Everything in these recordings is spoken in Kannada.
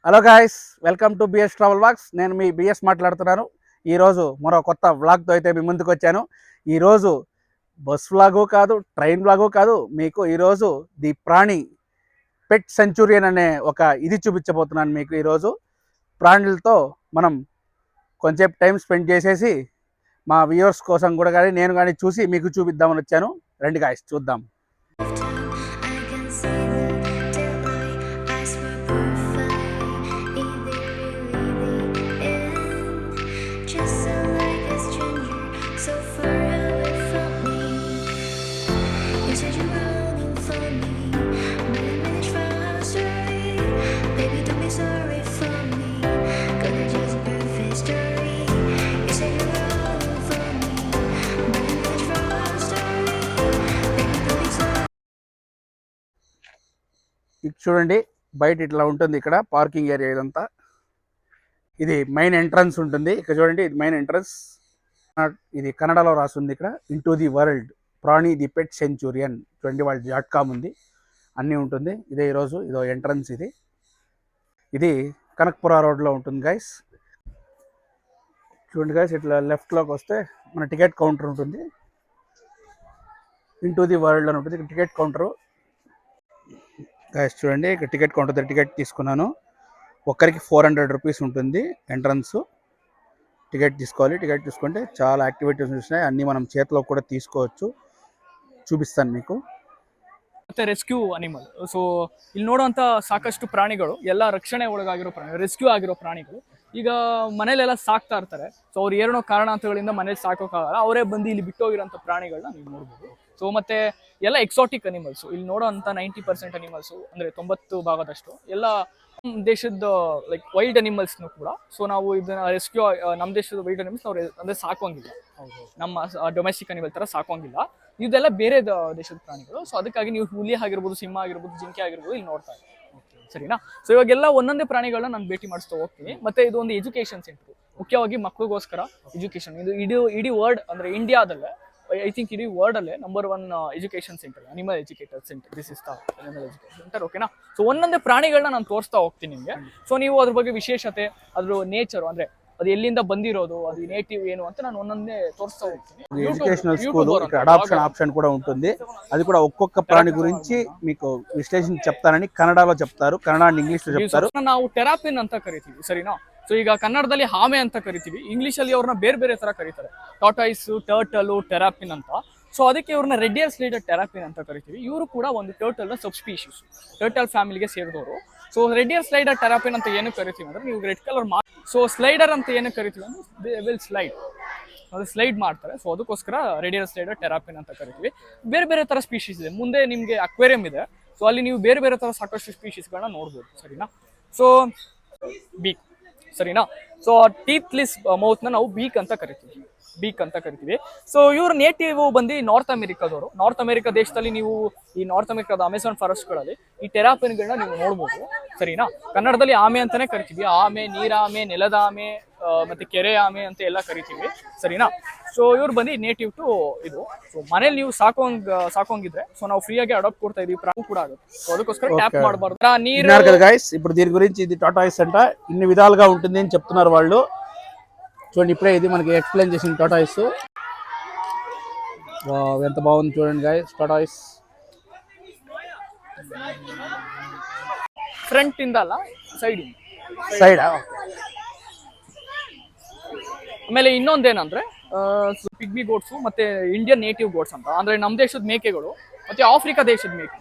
Hello guys, welcome to BS travel vlogs. నేను మీ బిఎస్ మాట్లాడుతున్నాను. ఈరోజు మరో కొత్త వ్లాగ్తో అయితే మీ ముందుకు వచ్చాను. ఈరోజు బస్ వ్లాగు కాదు, ట్రైన్ వ్లాగు కాదు, మీకు ఈరోజు ది ప్రాణి పెట్ సెంచురియన్ అనే ఒక ఇది చూపించబోతున్నాను. మీకు ఈరోజు ప్రాణులతో మనం కొంచెం టైం స్పెండ్ చేసేసి మా వ్యూవర్స్ కోసం కూడా కానీ నేను కానీ చూసి మీకు చూపిద్దామని వచ్చాను. రండి గాయ్స్, చూద్దాం. ఇది చూడండి, బయట ఇట్లా ఉంటుంది. ఇక్కడ పార్కింగ్ ఏరియా ఇదంతా. ఇది మెయిన్ ఎంట్రన్స్ ఉంటుంది. ఇక్కడ చూడండి, ఇది మెయిన్ ఎంట్రన్స్. ఇది కన్నడలో రాస్తుంది ఇక్కడ, ఇంటూ ది వరల్డ్ ప్రాణి ది పెట్ సెంచురియన్ 20world.com ఉంది, అన్నీ ఉంటుంది. ఇదే ఈరోజు ఇదో ఎంట్రన్స్. ఇది కనక్పుర రోడ్లో ఉంటుంది గైస్. చూడండి గైస్, ఇట్లా లెఫ్ట్లోకి వస్తే మన టికెట్ కౌంటర్ ఉంటుంది. ఇంటూ ది వరల్డ్ అని ఉంటుంది టికెట్ కౌంటరు గైస్. చూడండి, ఇక్కడ టికెట్ కౌంటర్ దగ్గర టికెట్ తీసుకున్నాను. ఒక్కరికి 400 రూపీస్ ఉంటుంది ఎంట్రన్స్. టికెట్ తీసుకోవాలి. టికెట్ తీసుకుంటే చాలా యాక్టివిటీస్ ఉన్నాయి, అన్నీ మనం చేతిలో కూడా తీసుకోవచ్చు. చూపిస్తాను మీకు. ಮತ್ತೆ ರೆಸ್ಕ್ಯೂ ಅನಿಮಲ್. ಸೊ ಇಲ್ಲಿ ನೋಡುವಂಥ ಸಾಕಷ್ಟು ಪ್ರಾಣಿಗಳು ಎಲ್ಲ ರಕ್ಷಣೆ ಒಳಗಾಗಿರೋ ಪ್ರಾಣಿಗಳು, ರೆಸ್ಕ್ಯೂ ಆಗಿರೋ ಪ್ರಾಣಿಗಳು. ಈಗ ಮನೇಲೆಲ್ಲ ಸಾಕ್ತಾ ಇರ್ತಾರೆ. ಸೊ ಅವ್ರು ಏನೋ ಕಾರಣಾಂತರಗಳಿಂದ ಮನೇಲಿ ಸಾಕೋಕ್ಕಾಗಲ್ಲ, ಅವರೇ ಬಂದು ಇಲ್ಲಿ ಬಿಟ್ಟೋಗಿರೋಂಥ ಪ್ರಾಣಿಗಳನ್ನ ನೀವು ನೋಡ್ಬೋದು. ಸೊ ಮತ್ತೆ ಎಲ್ಲ ಎಕ್ಸಾಟಿಕ್ ಅನಿಮಲ್ಸು. ಇಲ್ಲಿ ನೋಡೋಂಥ 90% ಅನಿಮಲ್ಸು, ಅಂದರೆ 90% ಎಲ್ಲ ದೇಶದ ಲೈಕ್ ವೈಲ್ಡ್ ಅನಿಮಲ್ಸ್ನು ಕೂಡ. ಸೊ ನಾವು ಇದನ್ನ ರೆಸ್ಕ್ಯೂ, ನಮ್ಮ ದೇಶದ ವೈಲ್ಡ್ ಅನಿಮಲ್ಸ್ ನಾವು ಅಂದರೆ ಸಾಕೋಂಗಿಲ್ಲ, ನಮ್ಮ ಡೊಮೆಸ್ಟಿಕ್ ಅನಿಮಲ್ ಥರ ಸಾಕೋಂಗಿಲ್ಲ. ಇದೆಲ್ಲ ಬೇರೆ ದೇಶದ ಪ್ರಾಣಿಗಳು. ಸೊ ಅದಕ್ಕಾಗಿ ನೀವು ಹುಲಿ ಆಗಿರ್ಬೋದು, ಸಿಂಹ ಆಗಿರ್ಬೋದು, ಜಿಂಕೆ ಆಗಿರ್ಬೋದು ಇಲ್ಲಿ ನೋಡ್ತಾ ಇದ್ದೀವಿ. ಸರಿನಾ? ಸೊ ಇವಾಗೆಲ್ಲ ಒಂದೊಂದೇ ಪ್ರಾಣಿಗಳನ್ನ ನಾನು ಭೇಟಿ ಮಾಡಿಸ್ತಾ ಹೋಗ್ತೀನಿ. ಮತ್ತೆ ಇದು ಒಂದು ಎಜುಕೇಶನ್ ಸೆಂಟರ್, ಮುಖ್ಯವಾಗಿ ಮಕ್ಕಳಿಗೋಸ್ಕರ ಎಜುಕೇಶನ್. ಇದು ಇಡೀ ವರ್ಲ್ಡ್, ಅಂದ್ರೆ ಇಂಡಿಯಾದಲ್ಲೇ ಐ ಥಿಂಕ್ ಇಡೀ ವರ್ಲ್ಡ್ ಅಲ್ಲೇ number 1 education centre, animal educator centre. This is the animal education centre. ಓಕೆನಾ? ಸೊ ಒಂದೊಂದೇ ಪ್ರಾಣಿಗಳನ್ನ ನಾನು ತೋರಿಸ್ತಾ ಹೋಗ್ತೀನಿ ನಿಮಗೆ. ಸೊ ನೀವು ಅದ್ರ ಬಗ್ಗೆ ವಿಶೇಷತೆ, ಅದ್ರ ನೇಚರ್, ಅಂದ್ರೆ ಅದು ಎಲ್ಲಿಂದ ಬಂದಿರೋದು, ಅದು ನೇಟಿವ್ ಏನು ಅಂತ ನಾನು ಒಂದೊಂದೇ తోరుస్తా ಹೋಗ್ತೀನಿ. ఎడ్యుకేషనల్ స్కూల్, ఇక్కడ అడాప్షన్ ఆప్షన్ కూడా ఉంటుంది. అది కూడా ఒక్కొక్క ప్రాణి గురించి మీకు విశ్లేషణ చెప్తానని కన్నడలో చెప్తారు, కన్నడ అండ్ ఇంగ్లీష్ లో చెప్తారు. ನಾವು ಟೆರಾಪಿನ್ ಅಂತ ಕರಿತೀವಿ, ಸರಿನಾ? ಸೊ ಈಗ ಕನ್ನಡದಲ್ಲಿ ಆಮೆ ಅಂತ ಕರಿತೀವಿ, ಇಂಗ್ಲಿಷ್ ಅಲ್ಲಿ ಅವ್ರನ್ನ ಬೇರೆ ಬೇರೆ ತರ ಕರೀತಾರೆ. ಟಾಟಾಯ್ಸ್, ಟರ್ಟಲ್, ಟೆರಾಪಿನ್ ಅಂತ. ಸೊ ಅದಕ್ಕೆ ಇವ್ರನ್ನ ರೆಡ್ ಇಯರ್ ಸ್ಲೈಡರ್ ಟೆರಾಪಿನ್ ಅಂತ ಕರಿತೀವಿ. ಇವರು ಕೂಡ ಒಂದು ಟರ್ಟಲ್ ನ ಸಬ್ ಸ್ಪೀಶೀಸ್, ಟರ್ಟಲ್ ಫ್ಯಾಮಿಲಿಗೆ ಸೇರಿದವರು. ಸೊ ರೆಡ್ ಇಯರ್ ಸ್ಲೈಡರ್ ಟೆರಾಪಿನ್ ಅಂತ ಏನು ಕರಿತೀವಿ ಅಂದ್ರೆ, ನೀವು ರೆಡ್ ಕಲರ್ ಸೊ ಸ್ಲೈಡರ್ ಅಂತ ಏನು ಕರಿತೀವಿ ಅಂದ್ರೆ ವಿಲ್ ಸ್ಲೈಡ್, ಅದು ಸ್ಲೈಡ್ ಮಾಡ್ತಾರೆ. ಸೊ ಅದಕ್ಕೋಸ್ಕರ ರೆಡ್ ಇಯರ್ ಸ್ಲೈಡರ್ ಟೆರಾಪಿನ್ ಅಂತ ಕರಿತೀವಿ. ಬೇರೆ ಬೇರೆ ತರ ಸ್ಪೀಶೀಸ್ ಇದೆ. ಮುಂದೆ ನಿಮ್ಗೆ ಅಕ್ವೇರಿಯಂ ಇದೆ, ಸೊ ಅಲ್ಲಿ ನೀವು ಬೇರೆ ಬೇರೆ ತರ ಸಾಕಷ್ಟು ಸ್ಪೀಶೀಸ್ಗಳನ್ನ ನೋಡ್ಬೋದು. ಸರಿನಾ? ಸೊ ಬೀಕ್, ಸರಿನಾ? ಸೊ ಟೀತ್ಲೆಸ್ ಮೌತ್ ನ ನಾವು ಬೀಕ್ ಅಂತ ಕರಿತೀವಿ. ಸೊ ಇವ್ರ ನೇಟಿವ್ ಬಂದು ನಾರ್ತ್ ಅಮೆರಿಕಾದವರು. ನಾರ್ತ್ ಅಮೆರಿಕಾ ದೇಶದಲ್ಲಿ ನೀವು ಈ ನಾರ್ತ್ ಅಮೆರಿಕಾದ ಅಮೆಝಾನ್ ಫಾರೆಸ್ಟ್ ಗಳಲ್ಲಿ ಈ ಟೆರಾಪಿನ್ಗಳನ್ನ ನೀವು ನೋಡ್ಬೋದು. ಸರಿನಾ? ಕನ್ನಡದಲ್ಲಿ ಆಮೆ ಅಂತಾನೆ ಕರಿತೀವಿ. ಆಮೆ, ನೀರಾಮೆ, ನೆಲದ ಆಮೆ, ಮತ್ತೆ ಕೆರೆ ಆಮೆ ಅಂತ ಎಲ್ಲ ಕರಿತೀವಿ. ಸರಿನಾ? ಸೊ ಇವ್ರು ಬಂದು ನೇಟಿವ್ ಟು ಇದು. ಸೊ ಮನೇಲಿ ನೀವು ಸಾಕೋಂಗಿದ್ರೆ సో ನಾವು ఫ్రీగా అడాప్ట్ కొడతా ఇది ప్రాణి కూడా ఆಗುತ್ತೆ. సో ಅದಕ್ಕೋಸ್ಕರ ట్యాప్ ಮಾಡಬಾರದು. నీరు గైస్, ఇప్పుడు దీని గురించి ఇది టాటాయిస్ అంట, ఇన్ని విధాలుగా ఉంటుంది అని చెప్తున్నారు వాళ్ళు. చూడండి, ఇప్పుడే ఇది మనకి ఎక్స్ప్లెయిన్ చేసిన టాటాయిస్. ఎంత బాగుంది చూడండి గైస్, టాటాయిస్. ಫ್ರಂಟ್ ಇಂದ ಅಲ್ಲ, ಸೈಡ್. ಆಮೇಲೆ ಇನ್ನೊಂದೇನಂದ್ರೆ ಪಿಗ್ಮಿ ಗೋಟ್ಸು ಮತ್ತೆ ಇಂಡಿಯನ್ ನೇಟಿವ್ ಗೋಟ್ಸ್ ಅಂತ. ಅಂದ್ರೆ ನಮ್ಮ ದೇಶದ ಮೇಕೆಗಳು ಮತ್ತೆ ಆಫ್ರಿಕಾ ದೇಶದ ಮೇಕೆ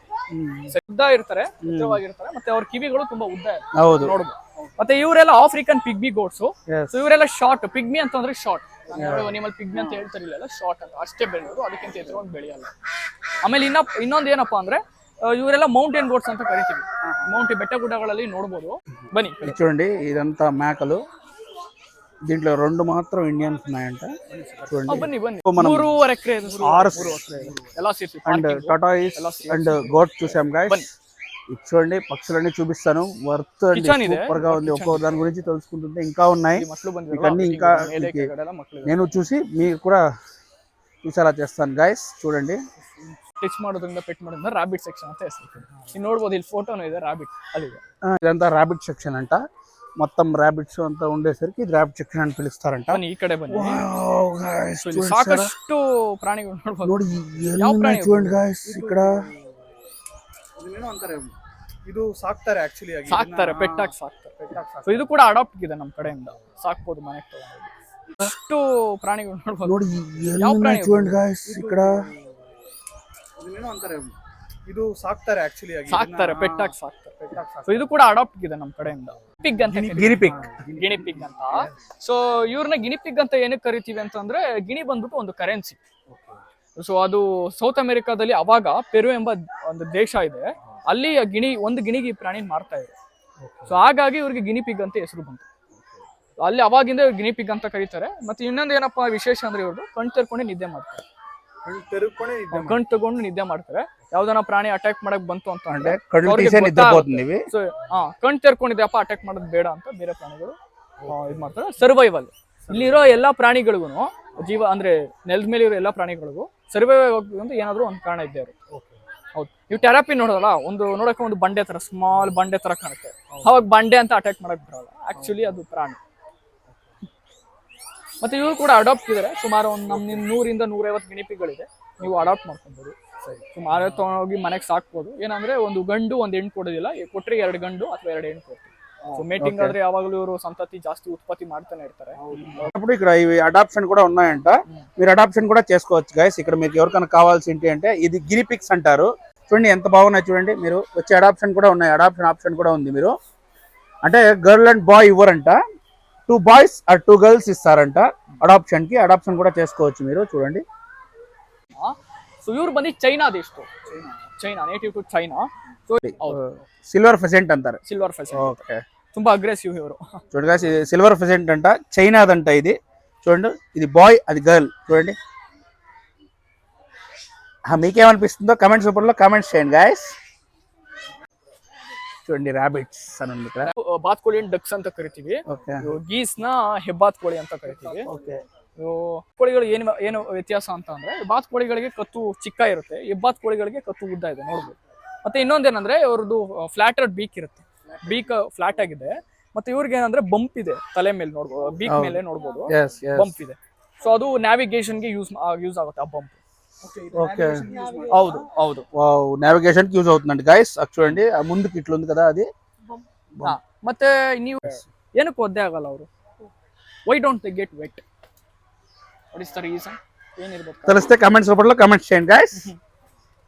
ಉದ್ದ ಇರ್ತಾರೆ, ಉದ್ದವಾಗಿರ್ತಾರೆ, ಮತ್ತೆ ಅವ್ರ ಕಿವಿಗಳು ತುಂಬಾ ಉದ್ದ ಇರುತ್ತೆ, ನೋಡ್ಬೋದು. ಮತ್ತೆ ಇವರೆಲ್ಲ ಆಫ್ರಿಕನ್ ಪಿಗ್ಮಿ ಗೋಟ್ಸು. ಸೊ ಇವರೆಲ್ಲ ಶಾರ್ಟ್. ಪಿಗ್ಮಿ ಅಂತಂದ್ರೆ ಶಾರ್ಟ್. ಅನಿಮಲ್ ಪಿಗ್ಮಿ ಅಂತ ಹೇಳ್ತಾರಿಲ್ಲ, ಶಾರ್ಟ್ ಅಂತ ಅಷ್ಟೇ ಬೆಳೆಯೋದು, ಅದಕ್ಕಿಂತ ಎತ್ತರವಾಗಿ ಬೆಳೆಯಲ್ಲ. ಆಮೇಲೆ ಇನ್ನೊಂದು ಏನಪ್ಪಾ ಅಂದ್ರೆ ಇವರೆಲ್ಲ ಮೌಂಟೇನ್ ಗೋಟ್ಸ್ ಅಂತ ಕರಿತೀವಿ. ಬೆಟ್ಟ ಗುಡ್ಡಗಳಲ್ಲಿ ನೋಡ್ಬೋದು. ಬನ್ನಿ చూడండి, ఇదంతా మేకలు. దీంట్లో 2 మాత్రం ఇండియన్స్ ఉన్నాయంట. చూడండి, బన్నీ 3.5 ఎకరే ఎలా sheep and tortoise and goat చూసాం గైస్. చూడండి, పక్షులన్నీ చూపిస్తాను. వర్త్ అండి, సూపర్ గా ఉంది. ఒక్కో దాని గురించి తెలుసుకుంటుంటే ఇంకా ఉన్నాయి. ఇవన్నీ ఇంకా నేను చూసి మీరు కూడా చూసేలా చేస్తాను గైస్. చూడండి, ಟಚ್ ಮಾಡೋದ್ರಿಂದ ಪೆಟ್ ಮಾಡೋದ್ರಿಂದ ರಾಬಿಟ್ ಸೆಕ್ಷನ್ ಅಂತ ಹೆಸರು. ನೀವು ನೋಡ್ಬೋದು ಇಲ್ಲಿ ಫೋಟೋನು ಇದೆ ರಾಬಿಟ್ ಅಲ್ಲಿದೆ. ఇదంతా ర్యాబిట్ సెక్షన్ అంట. మొత్తం ర్యాబిట్స్ అంతా ఉండేసరికి ఇది ర్యాబిట్ సెక్షన్ అని పిలుస్తారంట. ಬನ್ನಿ ಈ ಕಡೆ ಬನ್ನಿ. Wow, guys, So, ಇಲ್ಲಿ చూడండి సారా. ಸಾಕಷ್ಟು ಪ್ರಾಣಿಗಳು ನೋಡ್ಬೋದು. ನೋಡಿ ಯಾವ ಎಲ್ಲಿ ಪ್ರಾಣಿ చూడండి గాಯ್స్ ఇక్కడ ಇದನ್ನೇನೋ ಅಂತಾರೆ, ಇದು ಸಾಕ್ತಾರೆ ಆಕ್ಚುಲಿ ಆಗಿ, ಸಾಕ್ತಾರೆ, ಪೆಟ್ಟಾಗಿ ಸಾಕ್ತಾರೆ. ಸೊ ಇದು ಕೂಡ ಅಡಾಪ್ಟ್ ಇದೆ ನಮ್ಮ ಕಡೆಯಿಂದ, ಸಾಕ್ಬೋದು ಮನೆಗೆ ತಗೊಂಡೋಗಿ. ಅಷ್ಟು ಪ್ರಾಣಿಗಳು ನೋಡ್ಬೋದು. ನೋಡಿ ಯಾವ ಎಲ್ಲಿ ಪ್ರಾಣಿ చూడండి గాಯ್స్ ఇక్కడ ಇದನ್ನೇನೋ ಅಂತಾರೆ, ಇದು ಸಾಕ್ತಾರೆ ಆಕ್ಚುಲಿ ಆಗಿ, ಸಾಕ್ತಾರೆ, ಪೆಟ್ಟಾಗಿ ಸಾಕ್ತಾರೆ. ಸೊ ಇದು ಕೂಡ ಅಡಾಪ್ಟ್ ಇದೆ ನಮ್ಮ ಕಡೆಯಿಂದ. ಪಿಗ್ ಅಂತ ಗಿನಿಪಿಗ್ ಅಂತ. ಸೊ ಇವ್ರನ್ನ ಗಿನಿಪಿಗ್ ಅಂತ ಏನಕ್ಕೆ ಕರಿತೀವಿ ಅಂತಂದ್ರೆ, ಗಿಣಿ ಬಂದ್ಬಿಟ್ಟು ಒಂದು ಕರೆನ್ಸಿ. ಸೊ ಅದು ಸೌತ್ ಅಮೆರಿಕಾದಲ್ಲಿ ಅವಾಗ ಪೆರು ಎಂಬ ಒಂದು ದೇಶ ಇದೆ, ಅಲ್ಲಿ ಒಂದು ಗಿಣಿಗೆ ಈ ಪ್ರಾಣಿ ಮಾರ್ತಾ ಇದೆ. ಸೊ ಹಾಗಾಗಿ ಇವ್ರಿಗೆ ಗಿನಿಪಿಗ್ ಅಂತ ಹೆಸರು ಬಂತು. ಅಲ್ಲಿ ಅವಾಗಿಂದ ಗಿನಿಪಿಗ್ ಅಂತ ಕರೀತಾರೆ. ಮತ್ತೆ ಇನ್ನೊಂದು ಏನಪ್ಪಾ ವಿಶೇಷ ಅಂದ್ರೆ, ಇವ್ರು ಕಣ್ ತೆರ್ಕೊಂಡು ನಿದ್ದೆ ಮಾಡ್ತಾರೆ. ಕಣ್ ತಗೊಂಡು ನಿದ್ದೆ ಮಾಡ್ತಾರೆ. ಯಾವ್ದನ ಪ್ರಾಣಿ ಅಟ್ಯಾಕ್ ಮಾಡಕ್ ಬಂತು ಅಂತ ಅಂದ್ರೆ ಸೊ ಕಣ್ ತೆರ್ಕೊಂಡಿದ್ಯಪ್ಪ, ಅಟ್ಯಾಕ್ ಮಾಡೋದು ಬೇಡ ಅಂತ ಬೇರೆ ಪ್ರಾಣಿಗಳು ಇದ್ ಮಾಡ್ತಾರೆ. ಸರ್ವೈವಲ್ ಇಲ್ಲಿರೋ ಎಲ್ಲಾ ಪ್ರಾಣಿಗಳಿಗೂ, ಜೀವ ಅಂದ್ರೆ ನೆಲದ ಮೇಲೆ ಇರೋ ಎಲ್ಲಾ ಪ್ರಾಣಿಗಳಿಗೂ ಸರ್ವೈವ್ ಅಂತ ಏನಾದ್ರು ಒಂದು ಕಾರಣ ಇದ್ದೇ ಇರುತ್ತೆ. ಹೌದು, ನೀವು ಟೆರಾಪಿನ್ ನೋಡೋಲ್ಲ, ಒಂದು ನೋಡಕ್ಕೆ ಒಂದು ಬಂಡೆ ತರ, ಸ್ಮಾಲ್ ಬಂಡೆ ತರ ಕಾಣುತ್ತೆ. ಅವಾಗ ಬಂಡೆ ಅಂತ ಅಟ್ಯಾಕ್ ಮಾಡಕ್ ಬರಲ್ಲ, ಆಕ್ಚುಲಿ ಅದು ಪ್ರಾಣಿ. ಮತ್ತೆ ಇವರು ಕೂಡ ಅಡಾಪ್ಟ್ ಇದಾರೆ. ಸುಮಾರು ಒಂದು ನಮ್ಮ 100 ರಿಂದ 150 ಗಿಣಿಪಿಗಳಿದೆ. ನೀವು ಅಡಾಪ್ಟ್ ಮಾಡ್ಕೊಬೋದು. ಸುಮಾರು ತಗೊಂಡೋಗಿ ಮನೆಗೆ ಸಾಕ್ಬೋದು. ಏನಂದ್ರೆ ಒಂದು ಗಂಡು ಒಂದು ಹೆಣ್ಣು ಕೊಡೋದಿಲ್ಲ, ಕೊಟ್ರೆ 2 ಗಂಡು ಅಥವಾ 2 ಹೆಣ್ಣು ಕೊಡ್ತೀವಿ. సో మేటింగ్ ఆದ್ರೆ యావాగలు ఇవరు సంతతి జాస్తి ఉత్పత్తి ಮಾಡ್ತಾನೆ ఇర్తారు. అప్పుడు ఇక్కడ ఇవి అడాప్షన్ కూడా ఉన్నాయంట. మీరు అడాప్షన్ కూడా చేసుకోవచ్చు గైస్. ఇక్కడ మీకు ఎవరికైనా కావాల్సి ఏంటి అంటే, ఇది గినిపిక్స్ అంటారు. చూడండి ఎంత బాగున్నాయి చూడండి. మీరు వచ్చే అడాప్షన్ కూడా ఉన్నాయి, అడాప్షన్ ఆప్షన్ కూడా ఉంది. మీరు అంటే గర్ల్ అండ్ బాయ్ ఇవ్వరంట, 2 బాయ్స్ ఆర్ 2 గర్ల్స్ ఇస్తారంట అడాప్షన్ కి. అడాప్షన్ కూడా చేసుకోవచ్చు మీరు చూడండి. సో ఇವರು ಬಂದಿ ಚೈನಾ ದೇಶದ್ದು, China native to China. So silver pheasant అంటారు. Silver pheasant. ఓకే, ತುಂಬಾ అగ్రెసివ్ ఇವರು. చూడండి గాయ్స్, ఇది సిల్వర్ ఫెసెంట్ అంట, చైనాదంట ఇది. చూడండి, ఇది బాయ్, అది గర్ల్. చూడండి, మీకేమనిపిస్తుందో కమెంట్స్ రూపంలో కామెంట్స్ చేయండి గాయ్స్. చూడండి ర్యాబిట్స్ అని ఉంది ఇక్కడ. ಬಾತ್ಕೋಳಿ ಡಕ್ಸ್ ಅಂತ ಕರಿತೀವಿ. ఓకే, ಗೀಸ್ ನ ಹೆಬ್ಬಾತ್ಕೋಳಿ ಅಂತ ಕರಿತೀವಿ. ఓకే. ಕೋಳಿಗಳು ಏನು ವ್ಯತ್ಯಾಸ ಅಂತ ಅಂದ್ರೆ, ಬಾತ್ಕೋಳಿಗಳಿಗೆ ಕತ್ತು ಚಿಕ್ಕ ಇರುತ್ತೆ, ಹೆಬ್ಬಾತ್ಕೋಳಿಗಳಿಗೆ ಕತ್ತು ಉದ್ದ ಇದೆ, ನೋಡ್ಬೋದು. ಮತ್ತೆ ಇನ್ನೊಂದೇನಂದ್ರೆ, ಇವ್ರದ್ದು ಫ್ಲಾಟೆಡ್ ಬೀಕ್ ಇರುತ್ತೆ, ಬೀಕ್ ಫ್ಲಾಟ್ ಆಗಿದೆ. ಮತ್ತೆ ಇವ್ರಿಗೆ ಏನಂದ್ರೆ ಬಂಪ್ ಇದೆ ತಲೆ ಮೇಲೆ, ನೋಡ್ಬೋದು, ಬೀಕ್ ಮೇಲೆ ನೋಡ್ಬೋದು ಬಂಪ್ ಇದೆ. ಸೊ ಅದು ನ್ಯಾವಿಗೇಷನ್ ಗೆ ಯೂಸ್ ಆಗುತ್ತೆ ಆ ಬಂಪ್. ఓకే, ಹೌದು ಹೌದು, నావిగేషన్ కి యూజ్ అవుతుందండి గైస్. చూడండి ఆ ముందుకి ఇట్లా ఉంది కదా అది. ಮತ್ತೆ ನೀವು ಏನಕ್ಕೆ ಒದ್ದೆ ಆಗಲ್ಲ ಅವರು? Why don't they get wet? What is the reason? ಏನಿರ್ಬೋದು తెలిస్తే కామెంట్స్ రూపంలో కామెంట్స్ చేయండి గైస్.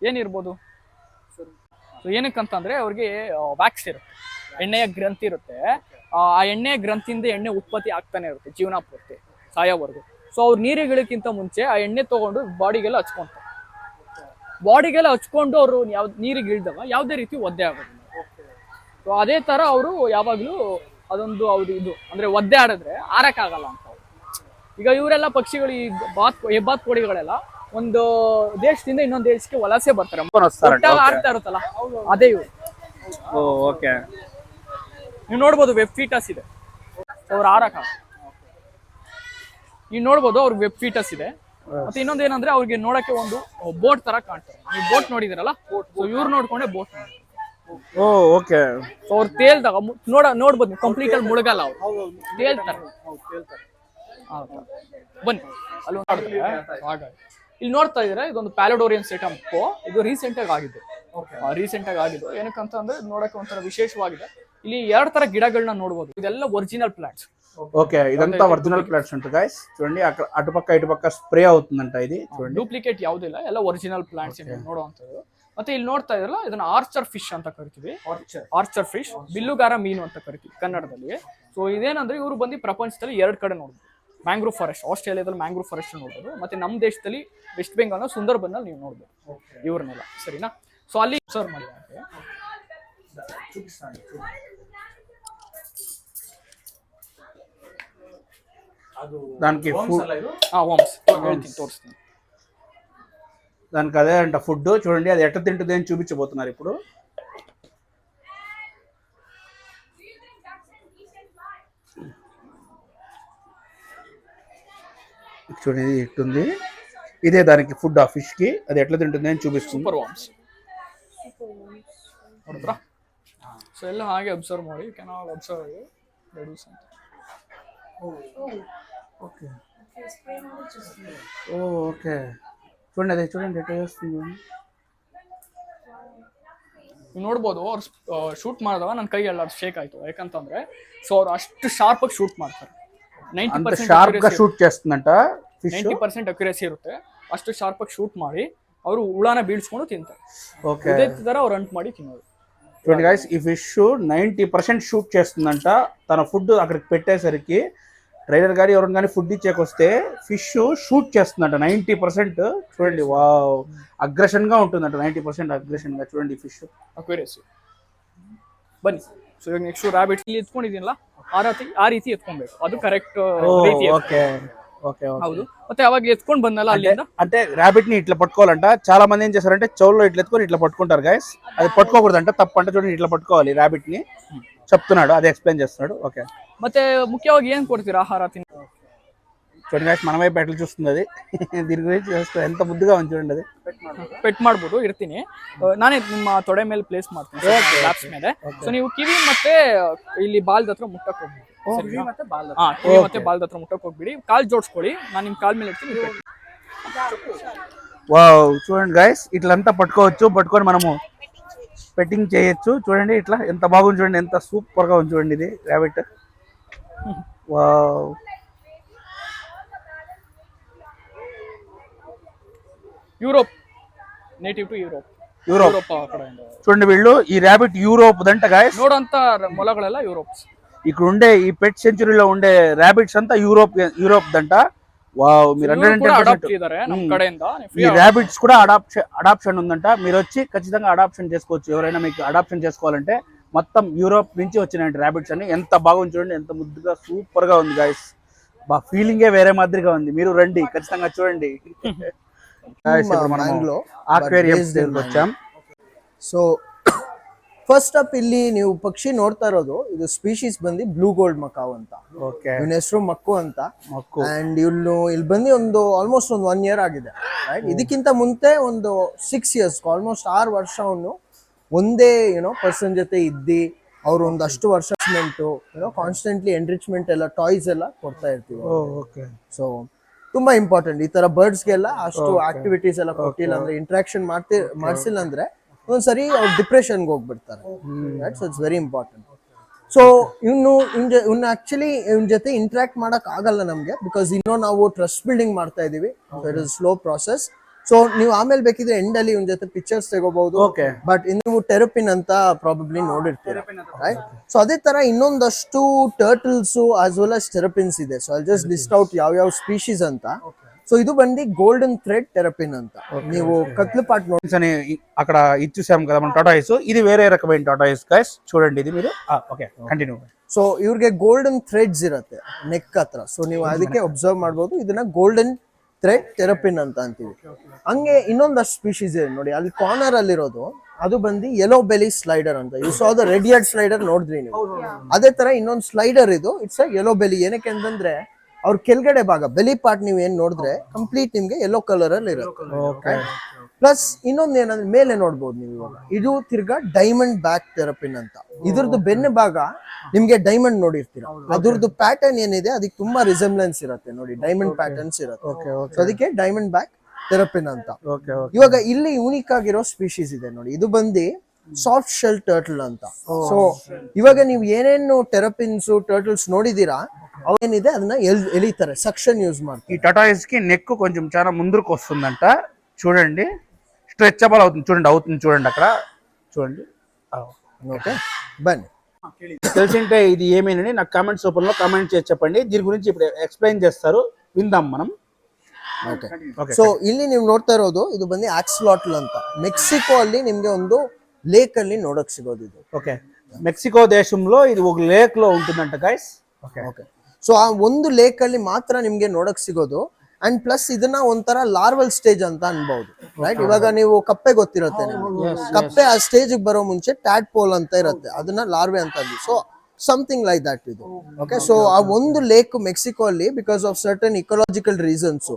ಏನಿರ್ಬೋದು? ಸೊ ಏನಕ್ಕಂತಂದ್ರೆ, ಅವ್ರಿಗೆ ವ್ಯಾಕ್ಸ್ ಇರುತ್ತೆ, ಎಣ್ಣೆಯ ಗ್ರಂಥಿ ಇರುತ್ತೆ. ಆ ಎಣ್ಣೆಯ ಗ್ರಂಥಿಯಿಂದ ಎಣ್ಣೆ ಉತ್ಪತ್ತಿ ಆಗ್ತಾನೆ ಇರುತ್ತೆ ಜೀವನ ಪೂರ್ತಿ, ಸಾಯೋವರೆಗೂ. ಸೊ ಅವ್ರು ನೀರಿಗಿಳಕ್ಕಿಂತ ಮುಂಚೆ ಆ ಎಣ್ಣೆ ತಗೊಂಡು ಬಾಡಿಗೆಲ್ಲ ಹಚ್ಕೊಂತಾರೆ. ಬಾಡಿಗೆಲ್ಲ ಹಚ್ಕೊಂಡು ಅವರು ನೀರಿಗೆ ಇಳಿದಾಗ ಯಾವುದೇ ರೀತಿ ಒದ್ದೆ ಆಗೋದಿಲ್ಲ. ಸೊ ಅದೇ ತರ ಅವರು ಯಾವಾಗ್ಲೂ ಅದೊಂದು ಅವ್ರು ಇದು ಅಂದ್ರೆ ಒದ್ದೆ ಆಡಿದ್ರೆ ಆರಕ್ಕಾಗಲ್ಲ ಅಂತ. ಈಗ ಇವರೆಲ್ಲ ಪಕ್ಷಿಗಳು, ಈ ಹೆಬ್ಬಾತ್ ಕೋಳಿಗಳೆಲ್ಲ ಒಂದು ದೇಶದಿಂದ ಇನ್ನೊಂದು ದೇಶಕ್ಕೆ ವಲಸೆ ಬರ್ತಾರೆ, ಆಡ್ತಾ ಇರುತ್ತಲ್ಲ, ಅದೇ ಇವರು. ನೀವು ನೋಡ್ಬೋದು ವೆಬ್ ಫೀಟಸ್ ಇದೆ, ಅವ್ರು ಆರಕ. ನೀವು ನೋಡ್ಬೋದು ಅವ್ರಿಗೆ ವೆಬ್ ಫೀಟಸ್ ಇದೆ. ಮತ್ತೆ ಇನ್ನೊಂದೇನಂದ್ರೆ, ಅವ್ರಿಗೆ ನೋಡಕ್ಕೆ ಒಂದು ಬೋಟ್ ತರ ಕಾಣ್ತಾರೆ. ನೀವು ಬೋಟ್ ನೋಡಿದಿರಲ್ಲ, ಸೊ ಇವ್ರು ನೋಡ್ಕೊಂಡೆ ಬೋಟ್. ಓಕೆ, ಸೊ ಅವ್ರು ತೇಲ್ದಾಗ ನೋಡ್ಬೋದು, ಕಂಪ್ಲೀಟ್ ಅಲ್ಲಿ ಮುಳುಗಲ್ಲ, ಅವ್ರು ತೇಲ್ತಾರೆ. ಬನ್ನಿ ಅಲ್ಲಿ ಹಾಗಾಗಿ ಇಲ್ಲಿ ನೋಡ್ತಾ ಇದ್ರೆ, ಇದೊಂದು ಪ್ಯಾಲೋಡೋರಿಯನ್ ಸೆಟಪ್. ಇದು ರೀಸೆಂಟ್ ಆಗಿ ಆಗಿದ್ದು. ಏನಕ್ಕಂತ ಅಂದ್ರೆ, ನೋಡಕ್ಕೆ ಒಂಥರ ವಿಶೇಷವಾಗಿದೆ. ಇಲ್ಲಿ 2 ತರ ಗಿಡಗಳನ್ನ ನೋಡ್ಬೋದು. ಇದೆಲ್ಲ ಒರಿಜಿನಲ್ ಪ್ಲಾಂಟ್ಸ್. ఓకే, ఇదంతా ఒరిజినల్ ప్లాంట్స్ అంట గైస్. చూడండి, అక్కడ అటుపక్క ఇటుపక్క స్ప్రే అవుతుందంట ఇది. చూడండి, ಡೂಪ್ಲಿಕೇಟ್ ಯಾವುದಿಲ್ಲ, ಎಲ್ಲ ಒರಿಜಿನಲ್ ಪ್ಲಾಂಟ್ಸ್ ನೋಡುವಂಥದ್ದು. ಮತ್ತೆ ಇಲ್ಲಿ ನೋಡ್ತಾ ಇದ್ರಲ್ಲ, ಇದನ್ನ ಆರ್ಚರ್ ಫಿಶ್ ಅಂತ ಕರಿತೀವಿ. ಆರ್ಚರ್ ಫಿಶ್, ಬಿಲ್ಲುಗಾರ ಮೀನು ಅಂತ ಕರಿತೀವಿ ಕನ್ನಡದಲ್ಲಿ. ಸೊ ಇದೇನಂದ್ರೆ, ಇವರು ಬಂದು ಪ್ರಪಂಚದಲ್ಲಿ 2 ಕಡೆ ನೋಡ್ಬೋದು. ಮ್ಯಾಂಗ್ರೋವ್ ಫಾರೆಸ್ಟ್, ಆಸ್ಟ್ರೇಲಿಯಾದಲ್ಲಿ ಮ್ಯಾಂಗ್ರೋವ್ ಫಾರೆಸ್ಟ್ ನೋಡ್ಬೋದು. ಮತ್ತೆ ನಮ್ಮ ದೇಶದಲ್ಲಿ ವೆಸ್ಟ್ ಬೆಂಗಾಲ್ ಸುಂದರ್ಬನ್ ಅಲ್ಲಿ ನೀವು ನೋಡ್ಬೋದು ಇವ್ರನ್ನೆಲ್ಲ. ಸರಿನಾ? ಸೊ ಅಲ್ಲಿ ಸರ್ವ್ ಮಾಡಿ దానికి ತೋರಿಸ್ತೀನಿ. దానికి అదే అంట ఫుడ్. చూడండి, అది ఎట్ట తింటుంది అని చూపించబోతున్నారు ఇప్పుడు. చూడండి, ఇది ఇట్టుంది. ఇదే దానికి ఫుడ్ ఆ ఫిష్ కి, అది ఎట్లా తింటుంది అని చూపిస్తుంది. ಸೂಪರ್ ವಾಮ್ಸ್ ನೋಡಿದ್ರಾ? ಸೊ ಎಲ್ಲ ಹಾಗೆ ಅಬ್ಸರ್ವ್ ಮಾಡಿ, ಕ್ಯಾನ್ ಆಲ್ ಅಬ್ಸರ್ವ್ ರೆಡ್ಯೂಸ್ ಅಂತ. ఓకే ఓకే చూడండి, అదే చూడండి ఎట్లా చేస్తుంది. ನೀವು ನೋಡ್ಬೋದು ಅವ್ರು ಶೂಟ್ ಮಾಡಿದಾಗ ನನ್ನ ಕೈ ಎಲ್ಲ ಶೇಕ್ ಆಯ್ತು. ಯಾಕಂತಂದ್ರೆ ಸೊ ಅವ್ರು ಅಷ್ಟು ಶಾರ್ಪ್ ಆಗಿ ಶೂಟ್ ಮಾಡ್ತಾರೆ. అంత షార్ప్ గా షూట్ చేస్తుందంట ఫిష్. 90% ಅಕ್ಯುರೇಸಿ ಇರುತ್ತೆ. ಅಷ್ಟು ಶಾರ್ಪ್ ಆಗಿ ಶೂಟ್ ಮಾಡಿ ಅವರು ಹುಳನ ಬೀಳ್ಸ್ಕೊಂಡು ತಿಂತಾರೆ. ఓకే, ಇದೇ ತರ ಅವ್ರು ಅಂಟ್ ಮಾಡಿ ತಿನ್ನೋದು. చూడండి గైస్, ఈ ఫిష్ 90% షూట్ చేస్తుందంట. తన ఫుడ్ అక్కడికి పెట్టేసరికి ట్రైలర్ గానీ ఎవరైనా కానీ ఫుడ్ ఇచ్చేకొస్తే ఫిష్ షూట్ చేస్తుందంట 90%. చూడండి, వావ్, అగ్రెషన్ గా ఉంటుందంట. 90% అగ్రెషన్ గా చూడండి ఫిష్ ಅಕ್ಯುರೇಸಿ. ಬನ್ನಿ, ಸೊ ಇವಾಗ ನೆಕ್ಸ್ಟ್ ರಾಬಿಟ್ ಇಲ್ಲಿ ಎತ್ಕೊಂಡಿದ್ದೀನಲ್ಲ, ಆ ರೀತಿ ಎತ್ಕೊಬೇಕು, ಅದು ಕರೆಕ್ಟ್ ರೀತಿ. ఓకే ఓకే ಹೌದು. ಮತ್ತೆ ಅವಾಗ ಎತ್ಕೊಂಡ್ ಬಂದಲ್ಲ ಅಲ್ಲಿಂದ, అంటే ర్యాబిట్ ని ఇట్లా పట్టుకోవాలంట. చాలా మంది ఏం చేస్తారంటే చెవుల్లో ఇట్లా ఎత్తుకొని ఇట్లా పట్టుకుంటారు గైస్. అది పట్టుకోకూడదంట, తప్పు అంట. చూడండి, ఇట్లా పట్టుకోవాలి ర్యాబిట్ ని చెప్తున్నాడు, అది ఎక్స్ప్లెయిన్ చేస్తున్నాడు. ఓకే, ಮತ್ತೆ ಮುಖ್ಯವಾಗಿ ಏನ್ ಕೊಡ್ತೀರಾ ಆಹಾರ ತಿನ್ನ? చూడండి గైస్, మన వైపు ఎట్లా చూస్తుంది అది. దీని గురించి చూస్తే ఎంత ముద్దుగా ఉంది చూడండి. అది ಪೆಟ್ ಮಾಡ್ಬೋದು, ಇರ್ತೀನಿ. ನಾನೇ ನಿಮ್ಮ ತೊಡೆ ಮೇಲೆ ಪ್ಲೇಸ್ ಮಾಡ್ತೀನಿ ಲ್ಯಾಪ್ಸ್ ಮೇಲೆ. ಸೊ ನೀವು ಕಿವಿ ಮತ್ತೆ ಇಲ್ಲಿ ಬಾಲ್ದ ಹತ್ರ ಮುಟ್ಟಕ್ ಹೋಗ್ಬಿಡಿ. ಕಿವಿ ಮತ್ತೆ ಬಾಲ್ದ ಹತ್ರ ಮುಟ್ಟಕ್ ಹೋಗ್ಬಿಡಿ. ಕಾಲ್ ಜೋಡಿಸ್ಕೊಳ್ಳಿ, ನಾನು ನಿಮ್ ಕಾಲ್ ಮೇಲೆ ಇಡ್ತೀನಿ. వావ్, చూడండి గైస్, ఇట్లంతా పట్టుకోవచ్చు. పట్టుకొని మనము పెట్టింగ్ చేయొచ్చు. చూడండి ఇట్లా ఎంత బాగుంది చూడండి, ఎంత సూపర్ గా ఉంది చూడండి ఇది rabbit. Wow, Europe, native to Europe. Europe ಆ ಕಡೆಯಿಂದ చూడండి, వీళ్ళు ఈ ర్యాబిట్ యూరోప్ దంట గైస్. ನೋಡೋಂತ ಮೊಲಗಳೆಲ್ಲ యూరోప్స్. ఇక్కడ ఉండే ఈ పెట్ సెంచురీలో ఉండే ర్యాబిట్స్ అంతా యూరోప్ దంట. వావ్, మీరు ಅಡಾಪ್ಟ್ ಇದಾರೆ ನಮ್ಮ ಕಡೆಯಿಂದ. ఈ ర్యాబిట్స్ కూడా అడాప్షన్ ఉందంట. మీరు వచ్చి ఖచ్చితంగా అడాప్షన్ చేసుకోవచ్చు. ఎవరైనా మీకు అడాప్షన్ చేసుకోవాలంటే మొత్తం యూరోప్ నుంచి వచ్చిన ర్యాబిట్స్ అని. ఎంత బాగుంది చూడండి, ఎంత ముద్దుగా సూపర్ గా ఉంది గైస్. బా ఫీలింగే వేరే మాదిరిగా ఉంది. మీరు రండి, ఖచ్చితంగా చూడండి. ఆక్వేరియం దగ్గరికి వచ్చాం. ಸೊ ಫಸ್ಟ್ ಅಪ್ ಇಲ್ಲಿ ನೀವು ಪಕ್ಷಿ ನೋಡ್ತಾ ಇರೋದು, ಇದು ಸ್ಪೀಶೀಸ್ ಬಂದು ಬ್ಲೂ ಗೋಲ್ಡ್ ಮಕಾವ್ ಅಂತ. ಇವನ ಹೆಸರು ಮಕ್ಕು ಅಂತ. ಅಂಡ್ ಇಲ್ಲಿ ಬಂದು ಒಂದು ಆಲ್ಮೋಸ್ಟ್ ಒಂದು 1 year ಆಗಿದೆ, ರೈಟ್? ಇದಕ್ಕಿಂತ ಮುಂಚೆ ಒಂದು 6 years, ಆಲ್ಮೋಸ್ಟ್ 6 ವರ್ಷ ಅವನು ಒಂದೇ ಪರ್ಸನ್ ಜೊತೆ ಇದ್ದಿ ಅವ್ರು ಒಂದಷ್ಟು ವರ್ಷ ಕಾನ್ಸ್ಟೆಂಟ್ಲಿ ಎಂರಿಚ್ಮೆಂಟ್ ಎಲ್ಲ ಟಾಯ್ಸ್ ಎಲ್ಲ ಕೊಡ್ತಾ ಇರ್ತೀವಿ. ಸೊ ತುಂಬಾ ಇಂಪಾರ್ಟೆಂಟ್. ಈ ತರ ಬರ್ಡ್ಸ್ಗೆಲ್ಲ ಅಷ್ಟು ಆಕ್ಟಿವಿಟೀಸ್ ಎಲ್ಲ ಕೊಟ್ಟಿಲ್ಲ ಅಂದ್ರೆ, ಇಂಟ್ರಾಕ್ಷನ್ ಮಾಡ್ಸಿಲ್ಲ ಅಂದ್ರೆ ಒಂದ್ಸರಿ ಅವ್ರು ಡಿಪ್ರೆಷನ್ಗೆ ಹೋಗ್ಬಿಡ್ತಾರೆ. So it's very important. So ಇವ್ನು ಆಕ್ಚುಲಿ ಇವನ್ ಜೊತೆ ಇಂಟ್ರಾಕ್ಟ್ ಮಾಡಕ್ ಆಗಲ್ಲ ನಮ್ಗೆ, ಬಿಕಾಸ್ ಇನ್ನೂ ನಾವು ಟ್ರಸ್ಟ್ ಬಿಲ್ಡಿಂಗ್ ಮಾಡ್ತಾ ಇದೀವಿ. So it is slow process. So ನೀವು ಆಮೇಲೆ ಬೇಕಿದ್ರೆ ಎಂಡ್ ಅಲ್ಲಿ ಇವನ್ ಜೊತೆ ಪಿಕ್ಚರ್ಸ್ ತಗೋಬಹುದು. ಬಟ್ ನೀವು ಟೆರಪಿನ್ ಅಂತ ಪ್ರಾಬಬ್ಲಿ ನೋಡಿರ್ತೀರ, ರೈಟ್? ಸೊ ಅದೇ ತರ ಇನ್ನೊಂದಷ್ಟು ಟರ್ಟಲ್ಸ್ ಆಸ್ ವೆಲ್ ಆಸ್ ಟೆರಪಿನ್ಸ್ ಇದೆ. So I just list out ಯಾವ ಸ್ಪೀಶೀಸ್ ಅಂತ. సో ఇది బండి గోల్డెన్ థ్రెడ్ టెరపిన్ అంట. ನೀವು కత్ల పార్ట్ అని అక్కడ ఇచ్చేసాం కదా మనం టాటాయిస్. ఇది వేరే రకమైన టాటాయిస్ గైస్. చూడండి ఇది మీరు. Okay, continue. సో ಇವ್ರಿಗೆ ಗೋಲ್ಡನ್ ಥ್ರೆಡ್ಸ್ ಇರುತ್ತೆ ನೆಕ್ ಹತ್ರ. ಸೊ ನೀವು ಅದಕ್ಕೆ ಅಬ್ಸರ್ವ್ ಮಾಡಬಹುದು, ಇದನ್ನ ಗೋಲ್ಡನ್ ಥ್ರೆಡ್ ಟೆರಪಿನ್ ಅಂತ ಅಂತೀವಿ. ಹಂಗೆ ಇನ್ನೊಂದಷ್ಟು ಸ್ಪೀಶೀಸ್ ಇದೆ ನೋಡಿ, ಅಲ್ಲಿ ಕಾರ್ನರ್ ಅಲ್ಲಿರೋದು ಅದು ಬಂದು ಯೆಲ್ಲೋ ಬೆಲಿ ಸ್ಲೈಡರ್ ಅಂತ. You saw the red eared slider ನೋಡಿದ್ರಿ ನೀವು, ಅದೇ ತರ ಇನ್ನೊಂದು ಸ್ಲೈಡರ್ ಇದು. ಇಟ್ಸ್ ಅ ಯೆಲ್ಲೋ ಬೆಲಿ. ಏನಕ್ಕೆ ಅಂತಂದ್ರೆ ಅವ್ರ ಕೆಳಗಡೆ ಭಾಗ ಬೆಲಿ ಪಾರ್ಟ್ ನೀವು ಏನ್ ನೋಡಿದ್ರೆ ಕಂಪ್ಲೀಟ್ ನಿಮ್ಗೆ ಯೆಲ್ಲೋ ಕಲರ್ ಅಲ್ಲಿ ಇರುತ್ತೆ. ಪ್ಲಸ್ ಇನ್ನೊಂದು ಏನಂದ್ರೆ ಮೇಲೆ ನೋಡ್ಬೋದು ನೀವು ಇವಾಗ, ಇದು ತಿರ್ಗಾ ಡೈಮಂಡ್ ಬ್ಯಾಕ್ ಥೆರಪಿನ್ ಅಂತ. ಇದ್ರದ್ದು ಬೆನ್ನ ಭಾಗ ನಿಮ್ಗೆ ಡೈಮಂಡ್ ನೋಡಿರ್ತೀರ, ಅದ್ರದ್ದು ಪ್ಯಾಟರ್ನ್ ಏನಿದೆ ಅದಕ್ಕೆ ತುಂಬಾ ರಿಸೆಂಬ್ಲೆನ್ಸ್ ಇರುತ್ತೆ ನೋಡಿ, ಡೈಮಂಡ್ ಪ್ಯಾಟರ್ನ್ಸ್ ಇರುತ್ತೆ. ಸೊ ಅದಕ್ಕೆ ಡೈಮಂಡ್ ಬ್ಯಾಕ್ ಥೆರಪಿನ್ ಅಂತ. ಇವಾಗ ಇಲ್ಲಿ ಯೂನಿಕ್ ಆಗಿರೋ ಸ್ಪೀಶೀಸ್ ಇದೆ ನೋಡಿ, ಇದು ಬಂದು ಸಾಫ್ಟ್ ಶೆಲ್ ಟರ್ಟಲ್ ಅಂತ. ಸೊ ಇವಾಗ ನೀವು ಏನೇನು ಟೆರಪಿನ್ಸ್ ಟರ್ಟಲ್ಸ್ ನೋಡಿದೀರಾ అవేనిదే ಅದನ್ನ ఎలితారు, సక్షన్ యూజ్ ಮಾಡ್ತಾರೆ. ఈ టాటాయిస్ కి నెక్ కొంచెం చాలా ముందుకు వస్తుందంట. చూడండి, స్ట్రెచబుల్ అవుతుంది. చూడండి అక్కడ చూడండి. ఓకే, బన్నీ తెలిసింటే ఇది ఏమేనని నాకు కామెంట్స్ రూపంలో కామెంట్ చేసి చెప్పండి. దీని గురించి ఇప్పుడు ఎక్స్ప్లెయిన్ చేస్తారు, విందాం మనం. ಓಕೆ, ಸೊ ಇಲ್ಲಿ ನೀವು ನೋಡ್ತಾ ಇರೋದು ಇದು ಬಂದು ಆಕ್ಸ್ಲಾಟ್ಲ್ ಅಂತ. ಮೆಕ್ಸಿಕೋ ಅಲ್ಲಿ ನಿಮ್ಗೆ ಒಂದು ಲೇಕ್ ಅಲ್ಲಿ ನೋಡಕ್ ಸಿಗೋದು ಇದು. ఓకే, మెక్సికో దేశంలో ఇది ఒక లేక్ లో ఉంటుందంట గైస్. ఓకే, ಸೊ ಆ ಒಂದು ಲೇಕ್ ಅಲ್ಲಿ ಮಾತ್ರ ನಿಮ್ಗೆ ನೋಡಕ್ ಸಿಗೋದು. ಅಂಡ್ ಪ್ಲಸ್ ಇದನ್ನ ಒಂಥರ ಲಾರ್ವಲ್ ಸ್ಟೇಜ್ ಅಂತ ಅನ್ಬಹುದು, ರೈಟ್? ಇವಾಗ ನೀವು ಕಪ್ಪೆ ಗೊತ್ತಿರುತ್ತೆ ನಿಮ್ಗೆ, ಕಪ್ಪೆ ಆ ಸ್ಟೇಜ್ ಬರೋ ಮುಂಚೆ ಟ್ಯಾಡ್ ಪೋಲ್ ಅಂತ ಇರುತ್ತೆ, ಅದನ್ನ ಲಾರ್ವೆ ಅಂತ ಅಂದ್ವಿ. ಸೊ ಸಮಥಿಂಗ್ ಲೈಕ್ ದಟ್ ಇದು. ಓಕೆ, ಸೊ ಆ ಒಂದು ಲೇಕ್ ಮೆಕ್ಸಿಕೋ ಅಲ್ಲಿ because of certain ecological reasons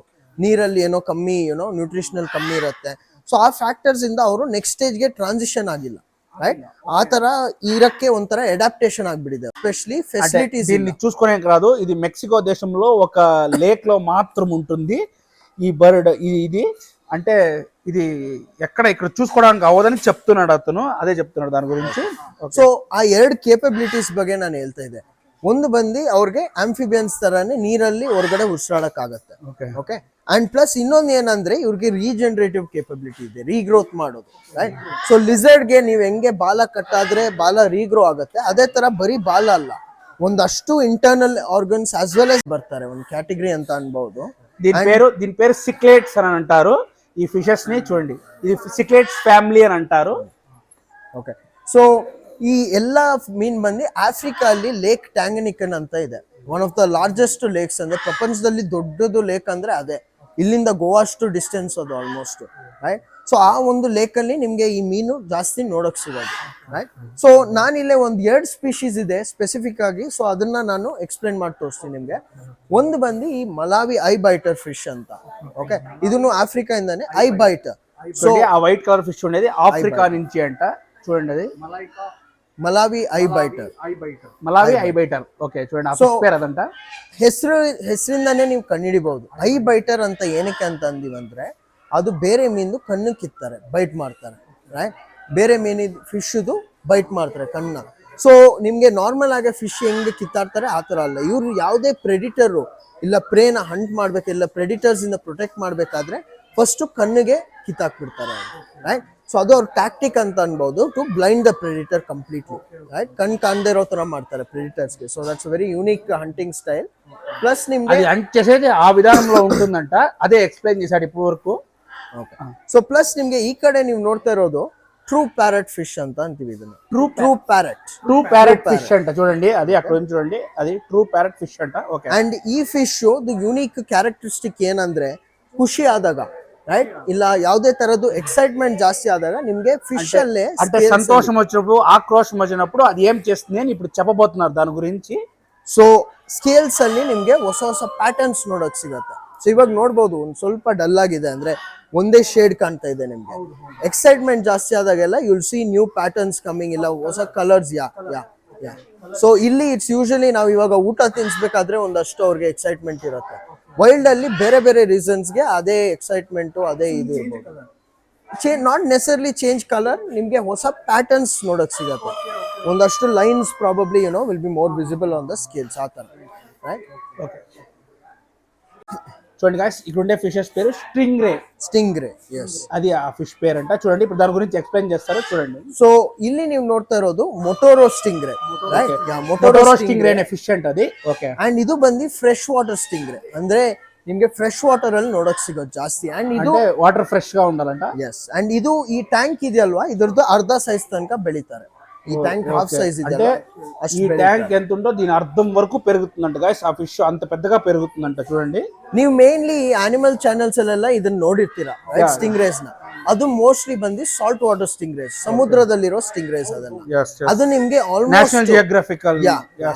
ನೀರಲ್ಲಿ ಏನೋ ಕಮ್ಮಿ ನ್ಯೂಟ್ರಿಷನಲ್ ಕಮ್ಮಿ ಇರುತ್ತೆ. ಸೊ ಆ ಫ್ಯಾಕ್ಟರ್ಸ್ ಇಂದ ಅವರು ನೆಕ್ಸ್ಟ್ ಸ್ಟೇಜ್ಗೆ ಟ್ರಾನ್ಸಿಷನ್ ಆಗಿಲ್ಲ, ರೈಟ್? ఆ తర ఈరక్కే ಒಂಥರ అడాప్టేషన్ ಆಗ್ಬಿಟ್ಟಿದೆ, ఎస్పెషల్లీ ఫెసిలిటీస్. దీన్ని చూసుకోవడానికి రాదు, ఇది మెక్సికో దేశంలో ఒక లేక్ లో మాత్రం ఉంటుంది ఈ బర్డ్. ఇది అంటే ఇది ఇక్కడ చూసుకోవడానికి అవ్వదని చెప్తున్నాడు అతను, అదే చెప్తున్నాడు దాని గురించి. ಸೊ ಆ ಎರಡು ಕೇಪಬಿಲಿಟೀಸ್ ಬಗ್ಗೆ ನಾನು ಹೇಳ್ತಾ ಇದ್ದೆ. ಒಂದು ಬಂದು ಅವ್ರಿಗೆ ಆಂಫಿಬಿಯನ್ಸ್ ತರಾನೇ ನೀರಲ್ಲಿ ಹೊರಗಡೆ ಉಸಿರಾಡಕ್ಕಾಗತ್ತೆ, ಓಕೆ. ಅಂಡ್ ಪ್ಲಸ್ ಇನ್ನೊಂದು ಏನಂದ್ರೆ ಇವ್ರಿಗೆ ರೀಜನರೇಟಿವ್ ಕೇಪಬಿಲಿಟಿ ಇದೆ, ರೀಗ್ರೋತ್ ಮಾಡೋದು, ರೈಟ್? ಸೊ ಲಿಸರ್ಡ್ಗೆ ನೀವು ಹೆಂಗೆ ಬಾಲ ಕಟ್ಟಾದ್ರೆ ಬಾಲ ರೀಗ್ರೋ ಆಗುತ್ತೆ, ಅದೇ ತರ ಬರೀ ಬಾಲ ಅಲ್ಲ, ಒಂದಷ್ಟು internal organs as well as ಬರ್ತಾರೆ, ಒಂದು ಕ್ಯಾಟಗರಿ ಅಂತ ಅನ್ಬಹುದು. దీని పేరు సిక్లేట్స్ అని అంటారు. ఈ ఫిషెస్ ని చూడండి, ఇది సిక్లేట్స్ ఫ్యామిలీ అని అంటారు. ಓಕೆ. ಸೊ ಈ ಎಲ್ಲ ಮೀನ್ ಬಂದು ಆಫ್ರಿಕಾ ಅಲ್ಲಿ ಲೇಕ್ ಟ್ಯಾಂಗನಿಕನ್ ಅಂತ ಇದೆ, one of the largest lakes. ಅಂದ್ರೆ ಪ್ರಪಂಚದಲ್ಲಿ ದೊಡ್ಡದು ಲೇಕ್ ಅಂದ್ರೆ ಅದೇ, ಇಲ್ಲಿಂದ ಗೋವಾ ಅಷ್ಟು ಡಿಸ್ಟೆನ್ಸ್ ಅದು ಆಲ್ಮೋಸ್ಟ್, ರೈಟ್? ಸೊ ಆ ಒಂದು ಲೇಕ್ ಅಲ್ಲಿ ನಿಮ್ಗೆ ಈ ಮೀನು ಜಾಸ್ತಿ ನೋಡಕ್ ಸಿಗೋದು, ರೈಟ್? ಸೊ ನಾನಿಲ್ಲೇ ಒಂದ್ 2 ಸ್ಪೀಶೀಸ್ ಇದೆ ಸ್ಪೆಸಿಫಿಕ್ ಆಗಿ, ಸೊ ಅದನ್ನ ನಾನು ಎಕ್ಸ್ಪ್ಲೇನ್ ಮಾಡಿ ತೋರಿಸ್ತೀನಿ ನಿಮ್ಗೆ. ಒಂದು ಬಂದು ಈ ಮಲಾವಿ ಐ ಬೈಟರ್ ಫಿಶ್ ಅಂತ, ಓಕೆ. ಇದನ್ನು ಆಫ್ರಿಕಾ ಇಂದಾನೆ ಐ ಬೈಟರ್. సో ఆ వైట్ కలర్ ఫిష్ ఉండేది ఆఫ్రికా నుంచి అంట, చూడండి అది Malawi eye biter, Malawi eye biter. Okay, చూడండి ఆ ఫిష್ పేరు అదంట. ಹೆಸರಿಂದಾನೇ ನೀವು ಕಂಡುಹಿಡಿಬಹುದು. ಐ ಬೈಟರ್ ಅಂತ ಏನಕ್ಕೆ ಅಂತ ಅಂದಿವಂದ್ರೆ, ಅದು ಬೇರೆ ಮೀನು ಕಣ್ಣು ಕಿತ್ತಾರೆ, ಬೈಟ್ ಮಾಡ್ತಾರೆ, ರೈಟ್? ಬೇರೆ ಮೀನಿದ್ ಫಿಶ್ದು ಬೈಟ್ ಮಾಡ್ತಾರೆ ಕಣ್ಣ. ಸೊ ನಿಮ್ಗೆ ನಾರ್ಮಲ್ ಆಗಿ ಫಿಶ್ ಹೆಂಗೆ ಕಿತ್ತಾಡ್ತಾರೆ ಆ ತರ ಅಲ್ಲ, ಇವ್ರು ಯಾವುದೇ ಪ್ರೆಡಿಟರ್ ಇಲ್ಲ ಪ್ರೇನ ಹಂಟ್ ಮಾಡ್ಬೇಕು, ಇಲ್ಲ ಪ್ರೆಡಿಟರ್ಸ್ ಇಂದ ಪ್ರೊಟೆಕ್ಟ್ ಮಾಡ್ಬೇಕಾದ್ರೆ ಫಸ್ಟ್ ಕಣ್ಣಿಗೆ ಕಿತ್ತಾಕ್ಬಿಡ್ತಾರೆ, ರೈಟ್? ಸೊ ಅದು ಅವ್ರ ಟ್ಯಾಕ್ಟಿಕ್ ಅಂತ ಅನ್ಬಹುದು, to blind the predator completely, right? ಕಣ್ ಕಾಣದೇ ಇರೋ ತರ ಮಾಡ್ತಾರೆ ಪ್ರೆಡಿಟರ್ಸ್ಗೆ. So that's very unique hunting style. Plus నిమ్ಗೆ అది హంట్ చేసేది ఆ విధానంలో ఉంటుందంట, అదే ఎక్స్ప్లెయిన్ చేశాడు ఇప్పుడు వరకు. ಓಕೆ. ಸೊ ಪ್ಲಸ್ ನಿಮ್ಗೆ ಈ ಕಡೆ ನೀವು ನೋಡ್ತಾ ಇರೋದು ಟ್ರೂ ಪ್ಯಾರೆಟ್ ಫಿಶ್ ಅಂತ ಅಂತೀವಿ ಇದನ್ನ. ಟ್ರೂ ಪ್ಯಾರೆಟ್ ఫిష్ అంట, చూడండి అది అక్కడ ఉంది, చూడండి అది ట్రూ ప్యారెట్ ఫిష్ ಅಂట. ఓకే. ಅಂಡ್ ಈ ಫಿಶ್ ಯೂನಿಕ್ ಕ್ಯಾರೆಕ್ಟರಿಸ್ಟಿಕ್ ಏನಂದ್ರೆ, ಖುಷಿ ಆದಾಗ, ರೈಟ್? ಇಲ್ಲ ಯಾವುದೇ ತರದ್ದು ಎಕ್ಸೈಟ್ಮೆಂಟ್ ಜಾಸ್ತಿ ಆದಾಗ ನಿಮ್ಗೆ ಫಿಶ್ ಅಲ್ಲೇ అంటే సంతోషం వచ్చినప్పుడు, ఆక్రోషం వచ్చినప్పుడు అది ఏం చేస్తుంది అని ఇప్పుడు చెప్పబోతున్నారు దాని గురించి. ಸೊ ಸ್ಕೇಲ್ಸ್ ಅಲ್ಲಿ ನಿಮ್ಗೆ ಹೊಸ ಹೊಸ ಪ್ಯಾಟರ್ನ್ಸ್ ನೋಡಕ್ ಸಿಗತ್ತೆ. ಸೊ ಇವಾಗ ನೋಡ್ಬೋದು ಒಂದ್ ಸ್ವಲ್ಪ ಡಲ್ ಆಗಿದೆ, ಅಂದ್ರೆ ಒಂದೇ ಶೇಡ್ ಕಾಣ್ತಾ ಇದೆ ನಿಮ್ಗೆ. ಎಕ್ಸೈಟ್ಮೆಂಟ್ ಜಾಸ್ತಿ ಆದಾಗೆಲ್ಲ you'll C new patterns coming, ಇಲ್ಲ ಹೊಸ ಕಲರ್ಸ್. ಯಾ. ಸೊ ಇಲ್ಲಿ ಇಟ್ಸ್ ಯೂಶಲಿ ನಾವು ಇವಾಗ ಊಟ ತಿನ್ಸ್ಬೇಕಾದ್ರೆ ಒಂದಷ್ಟು ಅವ್ರಿಗೆ ಎಕ್ಸೈಟ್ಮೆಂಟ್ ಇರುತ್ತೆ. ವೈಲ್ಡ್ ಅಲ್ಲಿ ಬೇರೆ ಬೇರೆ ರೀಸನ್ಸ್ಗೆ ಅದೇ ಎಕ್ಸೈಟ್ಮೆಂಟ್, ಅದೇ ಇದು ಇರ್ಬೋದು. ನಾಟ್ ನೆಸರ್ಲಿ ಚೇಂಜ್ ಕಲರ್, ನಿಮ್ಗೆ ಹೊಸ ಪ್ಯಾಟರ್ನ್ಸ್ ನೋಡಕ್ ಸಿಗತ್ತೆ. ಒಂದಷ್ಟು lines probably will be more visible on the scales, ಆ ತರ, ರೈಟ್? ఓకే, చూడండి గాయ్స్, ఇక్కడ ఉండే ఫిషెస్ పేరు ಸ್ಟಿಂಗ್ ರೇ. ಎಸ್, అది ఆ ఫిష్ పేరు అంట. చూడండి ఇప్పుడు దాని గురించి ఎక్స్ప్లెయిన్ చేస్తారు, చూడండి. సో ಇಲ್ಲಿ ನೀವು ನೋಡ್ತಾ ಇರೋದು ಮೊಟೋರೋ ಸ್ಟಿಂಗ್ ರೇ, ರೈಟ್? ಮೊಟೋರೋ ಸ್ಟಿಂಗ್ ರೇ ಫಿಶ್ ಅಂತ ಅದು. ಓಕೆ. ಅಂಡ್ ಇದು ಬಂದು ಫ್ರೆಶ್ ವಾಟರ್ ಸ್ಟಿಂಗ್ ರೇ, ಅಂದ್ರೆ ನಿಮ್ಗೆ ಫ್ರೆಶ್ ವಾಟರ್ ಅಲ್ಲಿ ನೋಡಕ್ ಸಿಗೋದು ಜಾಸ್ತಿ. ಅಂಡ್ ಇದು ವಾಟರ್ ಫ್ರೆಶ್ గా ఉండాలంట. ಎಸ್. ಅಂಡ್ ಇದು ಈ ಟ್ಯಾಂಕ್ ಇದೆಯಲ್ವಾ, ಇದ್ರದ್ದು ಅರ್ಧ ಸೈಜ್ ತನಕ ಬೆಳಿತಾರೆ. ఈ ట్యాంక్ హాఫ్ సైజ్ ಇದೆ, ఈ ట్యాంక్ ఎంత ఉందో దీని అర్థం వరకు పెరుగుతుందంట గాయ్స్. ఆ ఫిష్ అంత పెద్దగా పెరుగుతుందంట, చూడండి. ನೀವು ಮೇನ್ಲಿ ಆನಿಮಲ್ ಚಾನೆಲ್ಸ್ ಅಲ್ಲೆಲ್ಲ ಇದನ್ನ ನೋಡಿರ್ತೀರಾ, ರೈಟ್? ಸ್ಟಿಂಗ್ ರೇಸ್ ನ. ಅದು ಮೋಸ್ಟ್ಲಿ ಬಂದು ಸಾಲ್ಟ್ ವಾಟರ್ ಸ್ಟಿಂಗ್ ರೇಸ್, ಸಮುದ್ರದಲ್ಲಿರೋ ಸ್ಟಿಂಗ್ ರೇಸ್ ಅದೆಲ್ಲ. ಅದು ನಿಮ್ಗೆ ನ್ಯಾಷನಲ್ ಜಿಯೋಗ್ರಫಿಕಲ್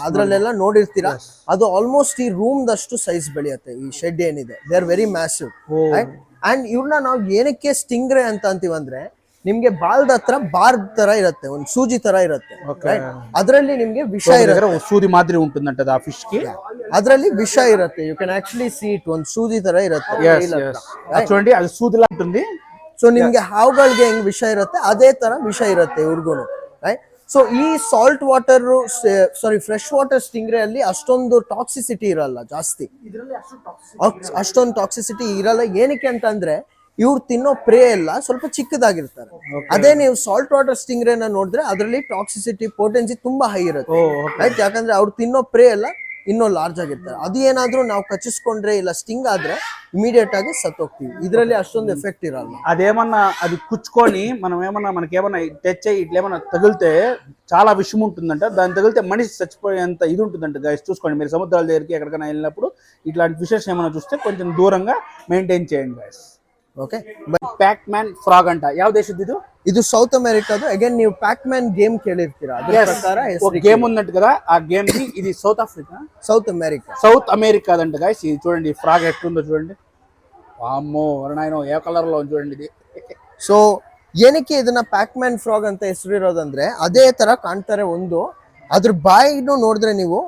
ಅದ್ರಲ್ಲೆಲ್ಲ ನೋಡಿರ್ತೀರಾ. ಅದು ಆಲ್ಮೋಸ್ಟ್ ಈ ರೂಮ್ ದಷ್ಟು ಸೈಜ್ ಬೆಳೆಯುತ್ತೆ. ಈ ಶೆಡ್ ಏನಿದೆ, they are very massive, right? And ಇವ್ರನ್ನ ನಾವು ಏನಕ್ಕೆ ಸ್ಟಿಂಗ್ ರೇ ಅಂತ ಅಂತೀವಂದ್ರೆ, ನಿಮ್ಗೆ ಬಾಲ್ದ ಹತ್ರ ಬಾರ್ ತರ ಇರುತ್ತೆ, ಒಂದು ಸೂಜಿ ತರ ಇರುತ್ತೆ, ಅದರಲ್ಲಿ ನಿಮ್ಗೆ ವಿಷ ಇರುತ್ತೆ. ಸೂದಿ ಮಾದರಿ ಉಂಟುಂದಂಟ ಆ ಫಿಶ್ ಗೆ, ಅದರಲ್ಲಿ ವಿಷ ಇರುತ್ತೆ. You can actually see it, ಒಂದು ಸೂದಿ ತರ ಇರುತ್ತೆ, చూడండి అది సూదిలా ఉంటుంది. ಸೊ ನಿಮ್ಗೆ ಹಾವುಗಳಿಗೆ ಹೆಂಗ್ ವಿಷ ಇರುತ್ತೆ, ಅದೇ ತರ ವಿಷ ಇರುತ್ತೆ ಇವ್ರಿಗೂನು, ರೈಟ್? ಸೊ ಈ salt water, fresh water sting ray ಅಲ್ಲಿ ಅಷ್ಟೊಂದು ಟಾಕ್ಸಿಸಿಟಿ ಇರಲ್ಲ ಜಾಸ್ತಿ, ಅಷ್ಟೊಂದು ಟಾಕ್ಸಿಸಿಟಿ ಇರಲ್ಲ. ಏನಕ್ಕೆ ಅಂತಂದ್ರೆ ಇವ್ರು ತಿನ್ನೋ ಪ್ರೇ ಎಲ್ಲ ಸ್ವಲ್ಪ ಚಿಕ್ಕದಾಗಿರ್ತಾರೆ. ಅದೇ ನೀವು ಸಾಲ್ಟ್ ವಾಟರ್ ಸ್ಟಿಂಗ್ ರೇನ ನೋಡಿದ್ರೆ ಅದರಲ್ಲಿ ಟಾಕ್ಸಿಸಿಟಿ, ಪೊಟೆನ್ಸಿ ತುಂಬಾ ಹೈ ಇರುತ್ತೆ, ರೈಟ್? ಯಾಕಂದ್ರೆ ಅವ್ರು ತಿನ್ನೋ ಪ್ರೇ ಎಲ್ಲ ಇನ್ನೂ ಲಾರ್ಜ್ ಆಗಿರ್ತಾರೆ. ಅದು ಏನಾದ್ರೂ ನಾವು ಕಚ್ಚಿಸ್ಕೊಂಡ್ರೆ ಇಲ್ಲ ಸ್ಟಿಂಗ್ ಆದ್ರೆ ಇಮಿಡಿಯೇಟ್ ಆಗಿ ಸತ್ತೋಗ್ತೀವಿ. ಇದರಲ್ಲಿ ಅಷ್ಟೊಂದು ಎಫೆಕ್ಟ್ ಇರಲ್ಲ. అదేమన్నా అది కుచ్చుకొని మనకేమన్నా టచ్ అయ్యి ఇట్లా ఏమన్నా తగిలితే చాలా విషం ఉంటుందంట. దాన్ని తగిలితే మనిషి చచ్చిపోయేంత ఇది ఉంటుందంట గైస్. చూసుకోండి, మీరు సముద్రాల దగ్గరికి ఎక్కడికైనా వెళ్ళినప్పుడు ఇట్లాంటి ఫిషెస్ ఏమైనా చూస్తే కొంచెం దూరంగా మెయింటైన్ చేయండి guys. Okay. Pacman frog ಅಂತ ಯಾವ ದೇಶದ್ದು ಇದು? ಇದು ಸೌತ್ ಅಮೆರಿಕಾದು. ಅಗೇನ್ ನೀವು ಪ್ಯಾಕ್ ಮ್ಯಾನ್ ಗೇಮ್ ಕೇಳಿರ್ತೀರಾ, ಅದ್ರ ಪ್ರಕಾರ గేమ్ ఉన్నట్టు కదా. ఆ గేమ్ కి ఇది సౌత్ ఆఫ్రికా, సౌత్ అమెరికా అదంట గైస్. ఇది చూడండి ఫ్రాగ్ ఎట్లుందో చూడండి. వామ్మో నాయనో ఏ కలర్ లో ఉంది చూడండి ఇది. ಸೊ ಏನಕ್ಕೆ ಇದನ್ನ ಪ್ಯಾಕ್ ಮ್ಯಾನ್ ಫ್ರಾಗ್ ಅಂತ ಹೆಸರಿರೋದಂದ್ರೆ ಅದೇ ತರ ಕಾಣ್ತಾರೆ ಒಂದು. ಅದ್ರ ಬಾಯಿನೂ ನೋಡಿದ್ರೆ ನೀವು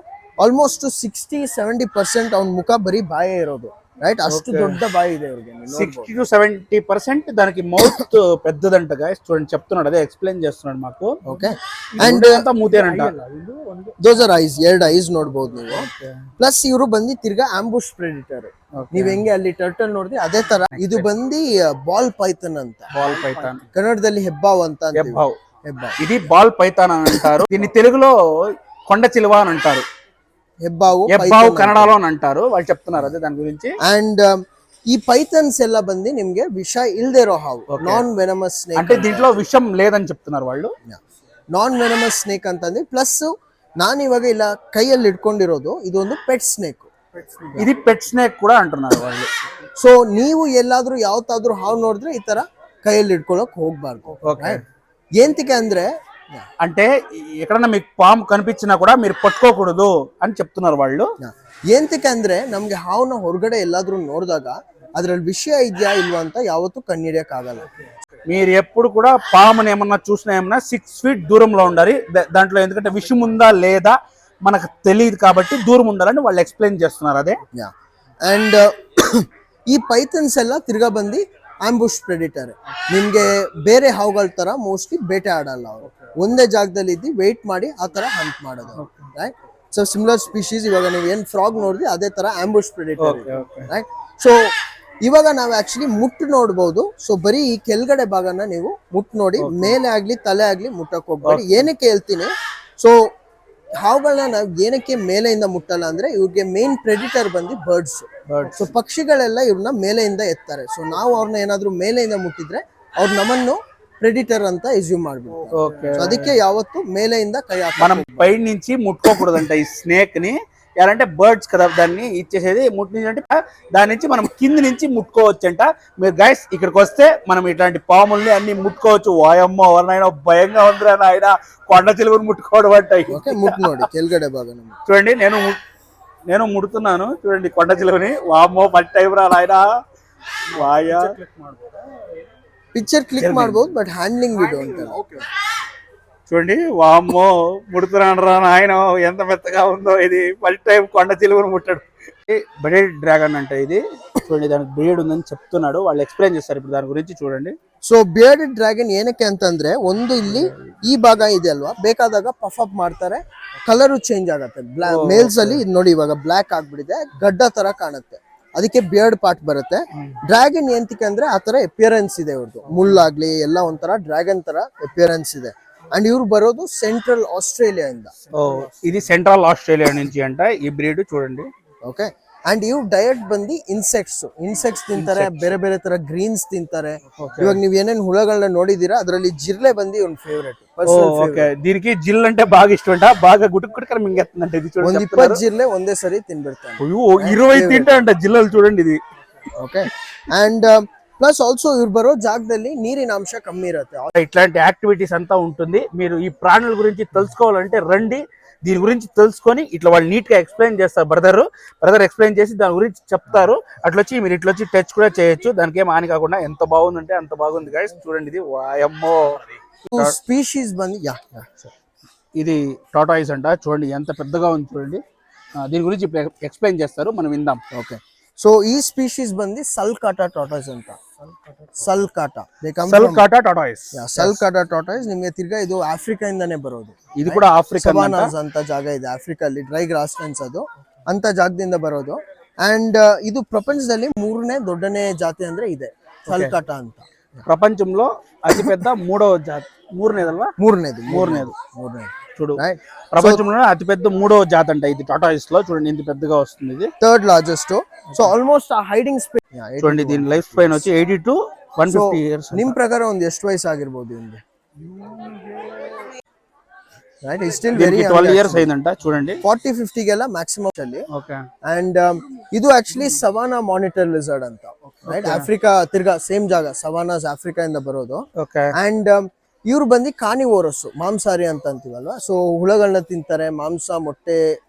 ಆಲ್ಮೋಸ್ಟ್ 60-70% ಅವ್ನ ಮುಖ ಬರೀ ಬಾಯೇ ಇರೋದು, ರೈಟ್? ಅಷ್ಟು ದೊಡ್ಡ ಬಾಯಿ ಇದೆ ಅವ್ರಿಗೆ. 60 to 70% దానికి మౌత్ పెద్దదంట గైస్. చూడండి చెప్తున్నాడు, అదే ఎక్స్ప్లెయిన్ చేస్తున్నాడు మాకు. ಓಕೆ ಅಂಡ್ ಮೂತೇನಂಟ ದೋಸ್ ಆರ್ ಐಸ್, 2 ಐಸ್ ನೋಡ್ಬೋದು ನೀವು. ಪ್ಲಸ್ ಇವರು ಬಂದು ತಿರ್ಗಾ ಆಂಬುಷ್ ಪ್ರೆಡಿಟರ್. ನೀವ್ ಹೆಂಗೆ ಅಲ್ಲಿ ಟರ್ಟಲ್ ನೋಡಿದ್ರಿ ಅದೇ ತರ ಇದು ಬಂದು ಬಾಲ್ ಪೈಥಾನ್ ಅಂತ. బాల్ పైథాన్, ಕನ್ನಡದಲ್ಲಿ ಹೆಬ್ಬಾವ್ ಅಂತ ಅಂತೀವಿ. హెబ్బావ్. ಹೆಬ್ಬಾವ್, ఇది బాల్ పైథాన్ అని అంటారు. దీన్ని తెలుగులో కొండ చిలువ అని అంటారు. ಹೆಬ್ಬಾವು, హెబ్బావ్ కన్నడలో అని అంటారు. వాళ్ళు చెప్తున్నారు అదే దాని గురించి. అండ్ ఈ పైథన్స్ ಎಲ್ಲ ಬಂದು ನಿಮ್ಗೆ ವಿಷ ಇಲ್ದೇ ಇರೋ ಹಾವು, ನಾನ್ ವೆನಮಸ್ ಸ್ನೇಕ್. అంటే దీంట్లో విషం లేదని చెప్తున్నారు వాళ్ళు. ನಾನ್ ವೆನಮಸ್ ಸ್ನೇಕ್ ಅಂತಂದ್ರೆ ಪ್ಲಸ್ ನಾನು ಇವಾಗ ಇಲ್ಲ ಕೈಯಲ್ಲಿ ಇಟ್ಕೊಂಡಿರೋದು ಇದೊಂದು ಪೆಟ್ ಸ್ನೇಕ್. ఇది పెట్ స్నేక్ కూడా అంటున్నారు వాళ్ళు. ಸೊ ನೀವು ಎಲ್ಲಾದ್ರೂ ಯಾವತ್ತಾದ್ರೂ ಹಾವು ನೋಡಿದ್ರೆ ಈ ತರ ಕೈಯಲ್ಲಿ ಇಟ್ಕೊಳಕ್ ಹೋಗ್ಬಾರ್ದು. ఏంటికి ಅಂದ್ರೆ అంటే ఎక్కడన్నా మీకు పాము కనిపించినా కూడా మీరు పట్టుకోకూడదు అని చెప్తున్నారు వాళ్ళు. ఏంటికి ಅಂದ್ರೆ ನಮ್ಗೆ ಹಾವನ್ನ ಹೊರಗಡೆ ಎಲ್ಲಾದ್ರೂ ನೋಡಿದಾಗ ಅದ್ರಲ್ಲಿ ವಿಷಯ ಇದೆಯಾ ಇಲ್ವಾ ಅಂತ ಯಾವತ್ತೂ ಕಣ್ಣಿಡಿಯಕ್ ಆಗಲ್ಲ. మీరు ఎప్పుడు కూడా పాముని ఏమన్నా చూసినా ఏమన్నా 6 feet దూరంలో ఉండాలి దాంట్లో. ఎందుకంటే విషయం ఉందా లేదా మనకు తెలియదు కాబట్టి దూరం ఉండాలని వాళ్ళు ఎక్స్ప్లెయిన్ చేస్తున్నారు అదే. అండ్ ಈ ಪೈಥನ್ಸ್ ಎಲ್ಲ ತಿರ್ಗಾ ಬಂದು ಆಂಬುಷ್ ಪ್ರೆಡಿಟರ್. ನಿಮ್ಗೆ ಬೇರೆ ಹಾವುಗಳ ತರ ಮೋಸ್ಟ್ಲಿ ಬೇಟೆ ಆಡಲ್ಲ ಅವರು. ಒಂದೇ ಜಾಗದಲ್ಲಿ ಇದ್ದು ವೇಟ್ ಮಾಡಿ ಆ ತರ ಹಂಟ್ ಮಾಡೋದು, ರೈಟ್? So similar species. ಇವಾಗ ನೀವು ಏನ್ ಫ್ರಾಗ್ ನೋಡಿದ್ರಿ ಅದೇ ತರ ಆಂಬುಷ್ ಪ್ರೆಡಿಟರ್, ರೈಟ್? ಸೊ ಇವಾಗ ನಾವು ಆಕ್ಚುಲಿ ಮುಟ್ಟು ನೋಡ್ಬೋದು. ಸೊ ಬರೀ ಈ ಕೆಳಗಡೆ ಭಾಗನ ನೀವು ಮುಟ್ಟು ನೋಡಿ, ಮೇಲೆ ಆಗ್ಲಿ ತಲೆ ಆಗ್ಲಿ ಮುಟ್ಟಕ್ ಹೋಗ್ಬೇಡಿ. ಏನಕ್ಕೆ ಹೇಳ್ತೀನಿ, ಸೊ ಹಾವುಗಳನ್ನ ನಾವು ಏನಕ್ಕೆ ಮೇಲೆಯಿಂದ ಮುಟ್ಟಲ್ಲ ಅಂದ್ರೆ ಇವ್ರಿಗೆ ಮೇನ್ ಪ್ರೆಡಿಟರ್ ಬಂದು ಬರ್ಡ್ಸ್. ಸೊ ಪಕ್ಷಿಗಳೆಲ್ಲ ಇವ್ರನ್ನ ಮೇಲೆಯಿಂದ ಎತ್ತಾರೆ. ಸೊ ನಾವು ಅವ್ರನ್ನ ಏನಾದ್ರು ಮೇಲೆಯಿಂದ ಮುಟ್ಟಿದ್ರೆ ಅವ್ರು ನಮ್ಮನ್ನು ಪ್ರೆಡಿಟರ್ ಅಂತ ಎಸ್ಯೂಮ್ ಮಾಡ್ಬಿಡ್ತಾರೆ. ಅದಕ್ಕೆ ಯಾವತ್ತು ಮೇಲೆಯಿಂದ ಕೈ మనం పై నుంచి ముట్టుకోకూడదంట ఈ స్నేక్ ని. ఎలాంటే బర్డ్స్ కదా దాన్ని ఇచ్చేసేది. ముట్టిందంటే దాని నుంచి మనం కింది నుంచి ముట్టుకోవచ్చంట. మీరు గైస్ ఇక్కడికి వస్తే మనం ఇట్లాంటి పాముల్ని అన్ని ముట్టుకోవచ్చు. వాయమ్మ ఎవరినైనా భయంగా ఉందిరా నాయన కొండ చిలువని ముట్టుకోవడం అంటాయి. ನೋಡಿ ಕೆಳಗಡೆ ಭಾಗ చూడండి, నేను ముడుతున్నాను చూడండి కొండ చిలువని. వామ్మో ఫస్ట్ టైం రా నాయన. వాయా ಪಿಕ್ಚರ್ ಕ್ಲಿಕ್ ಮಾಡಬಹುದು, ಬಟ್ ಹ್ಯಾಂಡ್ಲಿಂಗ್ ವಿಡಿಯೋ ಅಂತ. చూడండి, వామ్మో ముడుతున్నాను రా నాయన. ఎంత మెత్తగా ఉందో ఇది. ఫస్ట్ టైం కొండ చిలువను ముట్టాడు. బెడెడ్ డ్రాగన్ అంటే ఇది. చూడండి, దానికి బ్రీడ్ ఉందని చెప్తున్నాడు. వాళ్ళు ఎక్స్ప్లెయిన్ చేస్తారు ఇప్పుడు దాని గురించి. చూడండి, ಸೊ ಬಿಯರ್ಡೆಡ್ ಡ್ರ್ಯಾಗನ್ ಏನಕ್ಕೆ ಅಂತಂದ್ರೆ ಒಂದು ಇಲ್ಲಿ ಈ ಭಾಗ ಇದೆ ಅಲ್ವಾ, ಬೇಕಾದಾಗ ಪಫ್ ಅಪ್ ಮಾಡ್ತಾರೆ, ಕಲರು ಚೇಂಜ್ ಆಗುತ್ತೆ. ಮೇಲ್ಸ್ ಅಲ್ಲಿ ನೋಡಿ ಇವಾಗ ಬ್ಲಾಕ್ ಆಗ್ಬಿಟ್ಟಿದೆ, ಗಡ್ಡ ತರ ಕಾಣುತ್ತೆ, ಅದಕ್ಕೆ ಬಿಯರ್ಡ್ ಪಾರ್ಟ್ ಬರುತ್ತೆ. ಡ್ರ್ಯಾಗನ್ ಏನಕ್ಕೆ ಅಂದ್ರೆ ಆ ತರ ಅಪಿಯರೆನ್ಸ್ ಇದೆ ಇವ್ರದ್ದು. ಮುಳ್ಳಾಗ್ಲಿ ಎಲ್ಲ ಒಂಥರ ಡ್ರ್ಯಾಗನ್ ತರ ಅಪಿಯರೆನ್ಸ್ ಇದೆ. అండ్ ఇವರು బరోదు సెంట్రల్ ఆస్ట్రేలియా ఇంద. ఇది సెంట్రల్ ఆస్ట్రేలియా నుంచి అంట ఈ బ్రీడ్. చూడండి, ఓకే. అండ్ ఇವ್ ಡಯಟ್ ಬಂದು ಇನ್ಸೆಕ್ಟ್ಸ್ ತಿಂತಾರೆ, ಬೇರೆ ಬೇರೆ ತರ ಗ್ರೀನ್ಸ್ ತಿಂತಾರೆ. ಇವಾಗ ನೀವ್ ಏನೇನ್ ಹುಳಗಳನ್ನ ನೋಡಿದೀರಾ ಅದ್ರಲ್ಲಿ ಜಿರ್ಲೆ ಬಂದು ಇವ್ನ ಫೇವರೇಟ್. దీనికి జిల్ అంటే బాగా ఇష్టం అంట. బాగా గుటుకుడుకర మింగేస్తుందంట ఇది. చూడండి, 20 జిర్ಲೆ ಒಂದೇ సరి తినబెడతాను. 20 తింటా అంట జిల్లలు. చూడండి ఇది. ఓకే. అండ్ ప్లస్ ఆల్సో ఇವ್ರು బరో జాగದಲ್ಲಿ నీరిನ అంశ కಮ್ಮಿ ఇರುತ್ತೆ. ఇట్లాంటి యాక్టివిటీస్ అంతా ఉంటుంది. మీరు ఈ ప్రాణుల గురించి తెలుసుకోవాలంటే రండి, దీని గురించి తెలుసుకొని ఇట్లా వాళ్ళు నీట్ గా ఎక్స్ప్లెయిన్ చేస్తారు. బ్రదర్ ఎక్స్ప్లెయిన్ చేసి దాని గురించి చెప్తారు. అట్లొచ్చి మీరు ఇట్లొచ్చి టచ్ కూడా చేయొచ్చు. దానికి ఏం హాని కాకుండా. ఎంత బాగుందంటే అంత బాగుంది గైస్. చూడండి, ఇది వాయమ్మో స్పీషీస్ బంది. ఇది టాటాయిస్ అంట. చూడండి ఎంత పెద్దగా ఉంది. చూడండి, దీని గురించి ఎక్స్ప్లెయిన్ చేస్తారు, మనం విందాం. ఓకే. సో ఈ స్పీషీస్ ಬಂದು ಸಲ್ಕಾಟಾ ಟಾಟಾಯ್ಸ್ ಅಂತ. ಸಲ್ಕಾಟಾ ಟಾಟಾಯ್ಸ್. ಸಲ್ಕಾಟಾ ಟಾಟಾಯ್ಸ್ ನಿಮಗೆ ತಿರ್ಗಾ ಇದು ಆಫ್ರಿಕಾ ಇಂದಾನೆ ಬರೋದು. ಇದು ಕೂಡ ಆಫ್ರಿಕಾ ಸವಾನಾಸ್ ಅಂತ ಜಾಗ ಇದೆ ಆಫ್ರಿಕಾ ಅಲ್ಲಿ, ಡ್ರೈ ಗ್ರಾಸ್ ಲ್ಯಾಂಡ್ಸ್ ಅದು ಅಂತ ಜಾಗದಿಂದ ಬರೋದು. ಅಂಡ್ ಇದು ಪ್ರಪಂಚದಲ್ಲಿ 3ನೇ ದೊಡ್ಡನೇ ಜಾತಿ ಅಂದ್ರೆ ಇದೆ ಸಲ್ಕಾಟಾ ಅಂತ. ప్రపంచంలో అతిపెద్ద మూడవ జాతి. మూడనేది చూడు, ప్రపంచంలో అతిపెద్ద 3వ జాతి అంట ఇది టాటాయిస్ లో. చూడండి ఎంత పెద్దగా వస్తుంది. ఇది 3rd లార్జెస్ట్. సో ఆల్మోస్ట్ ఆ హైడింగ్ స్పేస్. చూడండి, దీని లైఫ్ స్పాన్ వచ్చి 80 to 150 years. ನಿಮ್ ಪ್ರಕಾರ ಒಂದು ಎಷ್ಟು ವಯಸ್ಸು ಆಗಿರಬಹುದು ಇವ್ನಿಗೆ? Right, is still very 12 years ಅయిందంట. చూడండి, 40-50 ಗೆಲ್ಲ ಮ್ಯಾಕ್ಸಿಮಮ್ ಅಲ್ಲಿ. ಓಕೆ. ಅಂಡ್ ಇದು ಆಕ್ಚುಲಿ ಸವಾನಾ ಮಾನಿಟರ್ ಲಿಜರ್ಡ್ ಅಂತ, ರೈಟ್? ಆಫ್ರಿಕಾ ತಿರ್ಗಾ ಸೇಮ್ ಜಾಗ, ಸವಾನಾಸ್ ಆಫ್ರಿಕಾ ಇಂದ ಬರೋದು. ಓಕೆ. ಅಂಡ್ ಇವ್ರು ಬಂದು ಕಾರ್ನಿವೋರಸ್, ಮಾಂಸಾಹಾರಿ ಅಂತ ಅಂತೀವಲ್ವಾ. ಸೊ ಹುಳಗಳನ್ನ ತಿಂತಾರೆ, ಮಾಂಸ, ಮೊಟ್ಟೆ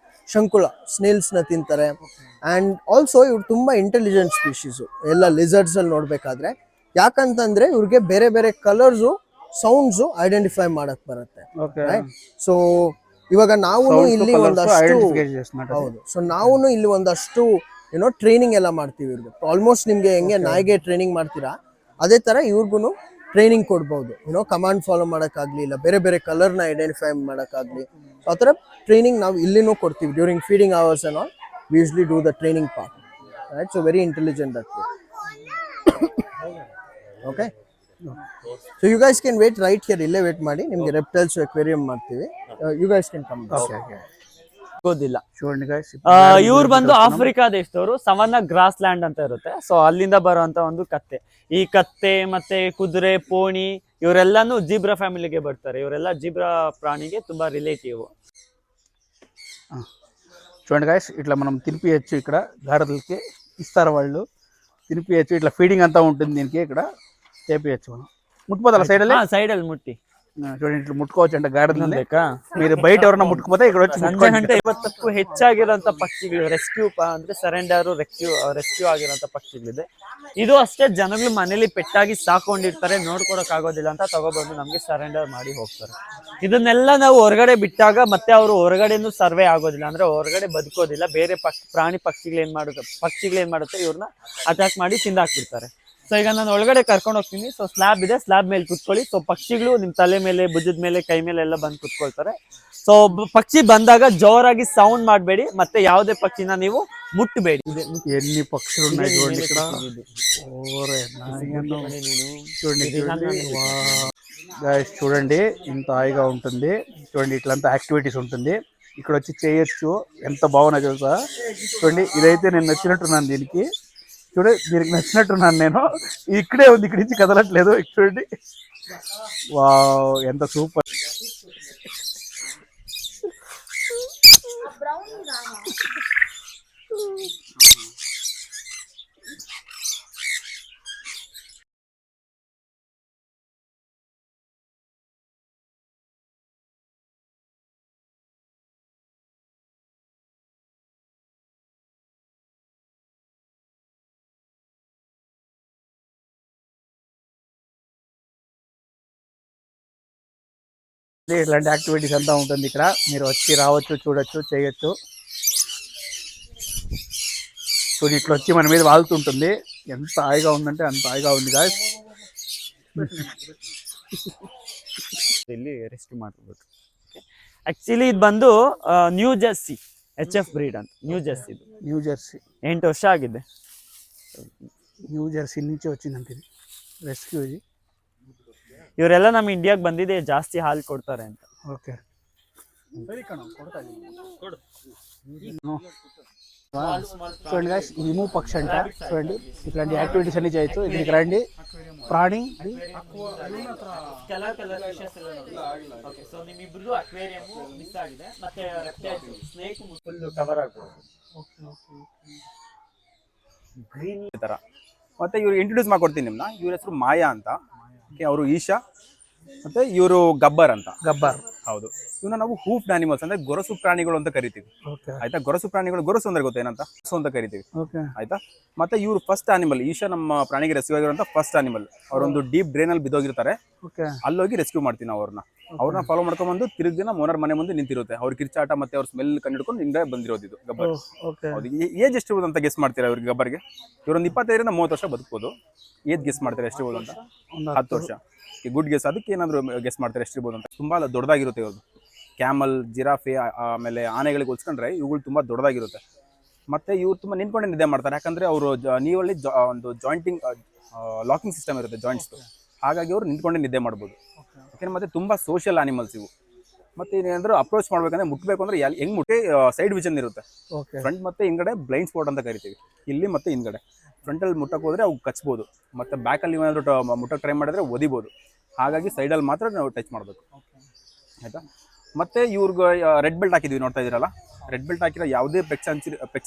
ಶಂಕುಳ ಸ್ನೇಲ್ಸ್ನ ತಿಂತಾರೆ. ಆ್ಯಂಡ್ ಆಲ್ಸೋ ಇವ್ರು ತುಂಬ ಇಂಟೆಲಿಜೆಂಟ್ ಸ್ಪೀಶೀಸು ಎಲ್ಲ ಲಿಸರ್ಡ್ಸಲ್ಲಿ ನೋಡಬೇಕಾದ್ರೆ. ಯಾಕಂತಂದರೆ ಇವ್ರಿಗೆ ಬೇರೆ ಬೇರೆ ಕಲರ್ಸು ಸೌಂಡ್ಸು ಐಡೆಂಟಿಫೈ ಮಾಡಕ್ಕೆ ಬರುತ್ತೆ. ಸೊ ಇವಾಗ ನಾವು ಇಲ್ಲಿ ಒಂದಷ್ಟು ಹೌದು, ಸೊ ನಾವು ಇಲ್ಲಿ ಒಂದಷ್ಟು ಏನೋ ಟ್ರೈನಿಂಗ್ ಎಲ್ಲ ಮಾಡ್ತೀವಿ ಇವ್ರಿಗೆ. ಆಲ್ಮೋಸ್ಟ್ ನಿಮಗೆ ಹೆಂಗೆ ನಾಯಿಗೆ ಟ್ರೈನಿಂಗ್ ಮಾಡ್ತೀರಾ ಅದೇ ಥರ ಇವ್ರಿಗೂ ಟ್ರೈನಿಂಗ್ ಕೊಡ್ಬೋದು. ಏನೋ ಕಮಾಂಡ್ ಫಾಲೋ ಮಾಡೋಕ್ಕಾಗಲಿ, ಇಲ್ಲ ಬೇರೆ ಬೇರೆ ಕಲರ್ನ ಐಡೆಂಟಿಫೈ ಮಾಡೋಕ್ಕಾಗಲಿ. ಸೊ ಆ ಥರ ಟ್ರೈನಿಂಗ್ ನಾವು ಇಲ್ಲಿನೂ ಕೊಡ್ತೀವಿ. During feeding hours and all we usually do the training part, right? So very intelligent ಆಗ್ತದೆ. Okay, so you guys can wait right here. ಇಲ್ಲೇ ವೇಟ್ ಮಾಡಿ, ನಿಮಗೆ ರೆಪ್ಟೈಲ್ಸ್ ಅಕ್ವೇರಿಯಂ ಮಾಡ್ತೀವಿ. You guys can come. ಗೊತ್ತಿಲ್ಲ. ಇವ್ರು ಬಂದು ಆಫ್ರಿಕಾ ದೇಶದವರು. ಸವನ್ನ ಗ್ರಾಸ್ ಲ್ಯಾಂಡ್ ಅಂತ ಇರುತ್ತೆ. ಸೊ ಅಲ್ಲಿಂದ ಬರುವಂತ ಒಂದು ಕತ್ತೆ. ಈ ಕತ್ತೆ ಮತ್ತೆ ಕುದುರೆ, ಪೋಣಿ ಇವರೆಲ್ಲಾನು ಜೀಬ್ರಾ ಫ್ಯಾಮಿಲಿಗೆ ಬರ್ತಾರೆ. ಇವರೆಲ್ಲ ಜೀಬ್ರಾ ప్రాణిಗೆ ತುಂಬా రిలేటివ్. చూడండి గైస్, ఇట్లా మనం తినిపియచ్చు. ఇక్కడ గాడిదలకి ఇస్తారు వాళ్ళు, తినిపియచ్చు. ఇట్లా ఫీడింగ్ అంతా ఉంటుంది దీనికి. ఇక్కడ చేపియచ్చు మనం. ముట్టుపోతా సైడ్ సైడ్ ముట్టి చూడండి, ఇట్లా ముట్టుకోవచ్చు అంట గాడిదలు. మీరు బయట ఎవరన్నా ముట్టుకుపోతే ఇక్కడ వచ్చి 50ಕ್ಕೂ ಹೆಚ್ಚಾಗಿರೋಂಥ ಪಕ್ಷಿಗಳು ರೆಸ್ಕ್ಯೂ ಅಂದ್ರೆ ಸರೆಂಡರ್ ರೆಸ್ಕ್ಯೂ ಆಗಿರೋಂಥ ಪಕ್ಷಿಗಳಿದೆ. ಇದು ಅಷ್ಟೇ, ಜನಗಳು ಮನೇಲಿ ಪೆಟ್ಟಾಗಿ ಸಾಕೊಂಡಿರ್ತಾರೆ, ನೋಡ್ಕೊಳಕ್ ಆಗೋದಿಲ್ಲ ಅಂತ ತಗೊಬಂದು ನಮ್ಗೆ ಸರೆಂಡರ್ ಮಾಡಿ ಹೋಗ್ತಾರೆ. ಇದನ್ನೆಲ್ಲ ನಾವು ಹೊರಗಡೆ ಬಿಟ್ಟಾಗ ಮತ್ತೆ ಅವರು ಹೊರಗಡೆನೂ ಸರ್ವೆ ಆಗೋದಿಲ್ಲ, ಅಂದ್ರೆ ಹೊರಗಡೆ ಬದುಕೋದಿಲ್ಲ. ಬೇರೆ ಪ್ರಾಣಿ ಪಕ್ಷಿಗಳು ಏನ್ ಮಾಡುತ್ತೆ ಇವ್ರನ್ನ ಅಟ್ಯಾಕ್ ಮಾಡಿ ತಿಂದಾಕ್ಬಿಡ್ತಾರೆ. ಸೊ ಈಗ ನಾನು ಒಳಗಡೆ ಕರ್ಕೊಂಡು ಹೋಗ್ತೀನಿ. ಸೊ ಸ್ಲ್ಯಾಬ್ ಇದೆ, ಸ್ಲ್ಯಾಬ್ ಮೇಲೆ ಕುತ್ಕೊಳ್ಳಿ. ಸೊ ಪಕ್ಷಿಗಳು ನಿಮ್ ತಲೆ ಮೇಲೆ, ಭುಜದ ಮೇಲೆ, ಕೈ ಮೇಲೆ ಎಲ್ಲ ಬಂದು ಕುತ್ಕೊಳ್ತಾರೆ. ಸೊ ಪಕ್ಷಿ ಬಂದಾಗ ಜೋರಾಗಿ ಸೌಂಡ್ ಮಾಡಬೇಡಿ, ಮತ್ತೆ ಯಾವುದೇ ಪಕ್ಷಿನ ನೀವು ಮುಟ್ಟಬೇಡಿ. ఎన్ని పక్షులు ఉన్నాయి చూడండి ఇక్కడ. గైస్ చూడండి, ఇంత హాయిగా ఉంటుంది. చూడండి, ఇట్లంతా యాక్టివిటీస్ ఉంటుంది. ఇక్కడ వచ్చి చేయొచ్చు. ఎంత బాగున్నా తెలుసా. చూడండి, ఇదైతే నేను నచ్చినట్టున్నాను దీనికి. చూడండి, దీనికి నచ్చినట్టున్నాను నేను. ఇక్కడే ఉంది, ఇక్కడి నుంచి కదలట్లేదు. చూడండి, వావ్, ఎంత సూపర్. ఇట్లాంటి యాక్టివిటీస్ అంతా ఉంటుంది ఇక్కడ. మీరు వచ్చి రావచ్చు, చూడొచ్చు, చేయొచ్చు. చూడండి, ఇట్లా వచ్చి మన మీద వాళ్తుంటుంది. ఎంత హాయిగా ఉందంటే అంత హాయిగా ఉంది గాయ్స్. ಇಲ್ಲಿ ರೆಸ್ಕ್ಯೂ ಮಾಡ್ಬೋದು. ಆಕ್ಚುಲಿ ಇದು ಬಂದು ನ್ಯೂ ಜರ್ಸಿ HF ಬ್ರೀಡ್ ಅಂತ. ನ್ಯೂ ಜರ್ಸಿ 8 ವರ್ಷ ಆಗಿದೆ. ನ್ಯೂ ಜರ್ಸಿ నుంచి వచ్చిందంటే ఇది రెస్క్యూ. ఇది ಇವರೆಲ್ಲ ನಮ್ಮ ಇಂಡಿಯಾಗೆ ಬಂದಿದೆ, ಜಾಸ್ತಿ ಹಾಲು ಕೊಡ್ತಾರೆ ಅಂತ. ఓకే, చూడండి గాయ్స్, ఇది మూవ్ పక్షి అంట. చూడండి, ఇట్లాంటి యాక్టివిటీస్ అన్ని చేయొచ్చు. ఇక్కడికి రండి. ప్రాణి ಮತ್ತೆ ಇವ್ರು ಇಂಟ್ರೊಡ್ಯೂಸ್ ಮಾಡ್ಕೊಡ್ತೀನಿ ನಿಮ್ನ. ಇವ್ರ ಹೆಸರು ಮಾಯಾ ಅಂತ. ಅವರು ಈಶಾ, ಮತ್ತೆ ಇವರು ಗಬ್ಬರ್ ಅಂತ. ಹೌದು. ಇವನ್ನ ನಾವು ಹೂಫ್ಡ್ ಅನಿಮಲ್ಸ್ ಅಂದ್ರೆ ಗೊರಸು ಪ್ರಾಣಿಗಳು ಅಂತ ಕರಿತೀವಿ. ಆಯ್ತಾ, ಗೊರಸು ಪ್ರಾಣಿಗಳು, ಗೊರಸು ಅಂದ್ರೆ ಗೊತ್ತೇನಂತ, ಅಂತ ಕರಿತೀವಿ. ಆಯ್ತಾ. ಮತ್ತೆ ಇವರು ಫಸ್ಟ್ ಅನಿಮಲ್, ಈಶಾ ನಮ್ಮ ಪ್ರಾಣಿಗೆ ರೆಸ್ಕ್ಯೂ ಆಗಿರುವಂತ ಫಸ್ಟ್ ಅನಿಮಲ್. ಅವರೊಂದು ಡೀಪ್ ಡ್ರೈನ್ ಅಲ್ಲಿ ಬಿದ್ದೋಗಿರ್ತಾರೆ, ಅಲ್ಲೋಗಿ ರೆಸ್ಕ್ಯೂ ಮಾಡ್ತೀವಿ ನಾವು ಅವ್ರನ್ನ ಫಾಲೋ ಮಾಡ್ಕೊಂಡ್ ಬಂದು ತಿರುಗಿ ದಿನ ಓನರ್ ಮನೆ ಮುಂದೆ ನಿಂತಿರುತ್ತೆ. ಅವ್ರ ಕಿರ್ಚಾಟ ಮತ್ತೆ ಅವ್ರ ಸ್ಮೆಲ್ ಕಂಡಿಡ್ಕೊಂಡು ಹಿಂಗೆ ಬಂದಿರೋದು ಇದು ಗಬ್ಬರ್. ಹೌದು. ಏಜ್ ಎಷ್ಟಿರ್ಬೋದು ಅಂತ ಗೆಸ್ ಮಾಡ್ತೀರಾ ಇವ್ರಿಗೆ? ಗಬ್ಬರ್ಗೆ ಇವರೊಂದು 25ರಿಂದ 30 ವರ್ಷ ಬದುಕಬಹುದು. ಏಜ್ ಗೆಸ್ ಮಾಡ್ತಾರೆ ಎಷ್ಟಿರ್ಬೋದು ಅಂತ? 10 ವರ್ಷ. Good guess. ಅದಕ್ಕೆ ಏನಾದ್ರು ಗೆಸ್ ಮಾಡ್ತಾರೆ ಎಷ್ಟಿರ್ಬೋದು ಅಂತ? ತುಂಬಾ ದೊಡ್ಡದಾಗಿರುತ್ತೆ ಇವ್ರದ್ದು. ಕ್ಯಾಮಲ್, ಜಿರಾಫೆ, ಆಮೇಲೆ ಆನೆಗಳಿಗೆ ಹೋಲಿಸ್ಕೊಂಡ್ರೆ ಇವುಗಳು ತುಂಬಾ ದೊಡ್ಡದಾಗಿರುತ್ತೆ. ಮತ್ತೆ ಇವ್ರು ತುಂಬಾ ನಿಂತ್ಕೊಂಡೆ ನಿದ್ದೆ ಮಾಡ್ತಾರೆ. ಯಾಕಂದ್ರೆ ಅವರು ನೀವಲ್ಲಿ ಒಂದು ಜಾಯಿಂಟಿಂಗ್ ಲಾಕಿಂಗ್ ಸಿಸ್ಟಮ್ ಇರುತ್ತೆ ಜಾಯಿಂಟ್ಸ್. ಹಾಗಾಗಿ ಅವರು ನಿಂತ್ಕೊಂಡೆ ನಿದ್ದೆ ಮಾಡ್ಬೋದು. ಯಾಕಂದ್ರೆ ಮತ್ತೆ ತುಂಬಾ ಸೋಷಿಯಲ್ ಆನಿಮಲ್ಸ್ ಇವು. ಮತ್ತೆ ಏನಾದ್ರು ಅಪ್ರೋಚ್ ಮಾಡ್ಬೇಕಂದ್ರೆ, ಮುಟ್ಬೇಕು ಅಂದ್ರೆ ಹೆಂಗ್ ಮುಟ್ಟಿ ಸೈಡ್ ವಿಷನ್ ಇರುತ್ತೆ. ಫ್ರಂಟ್ ಮತ್ತೆ ಹಿಂಗಡೆ ಬ್ಲೈಂಡ್ ಸ್ಪಾಟ್ ಅಂತ ಕರಿತೀವಿ. ಇಲ್ಲಿ ಮತ್ತೆ ಹಿಂಗಡೆ ಫ್ರಂಟಲ್ಲಿ ಮುಟ್ಟಕ್ಕೆ ಹೋದ್ರೆ ಅವು ಕಚ್ಬೋದು. ಮತ್ತೆ ಬ್ಯಾಕಲ್ಲಿ ಏನಾದ್ರು ಮುಟ್ಟಕ್ಕೆ ಟ್ರೈ ಮಾಡಿದ್ರೆ ಒದಿಬೋದು. ಹಾಗಾಗಿ ಸೈಡಲ್ಲಿ ಮಾತ್ರ ನಾವು ಟಚ್ ಮಾಡಬೇಕು. ಆಯ್ತಾ. ಮತ್ತೆ ಇವ್ರಿಗೆ ರೆಡ್ ಬೆಲ್ಟ್ ಹಾಕಿದ್ವಿ, ನೋಡ್ತಾ ಇದ್ದೀರಲ್ಲ. ರೆಡ್ ಬೆಲ್ಟ್ ಹಾಕಿರೋ ಯಾವುದೇ ಪೆಕ್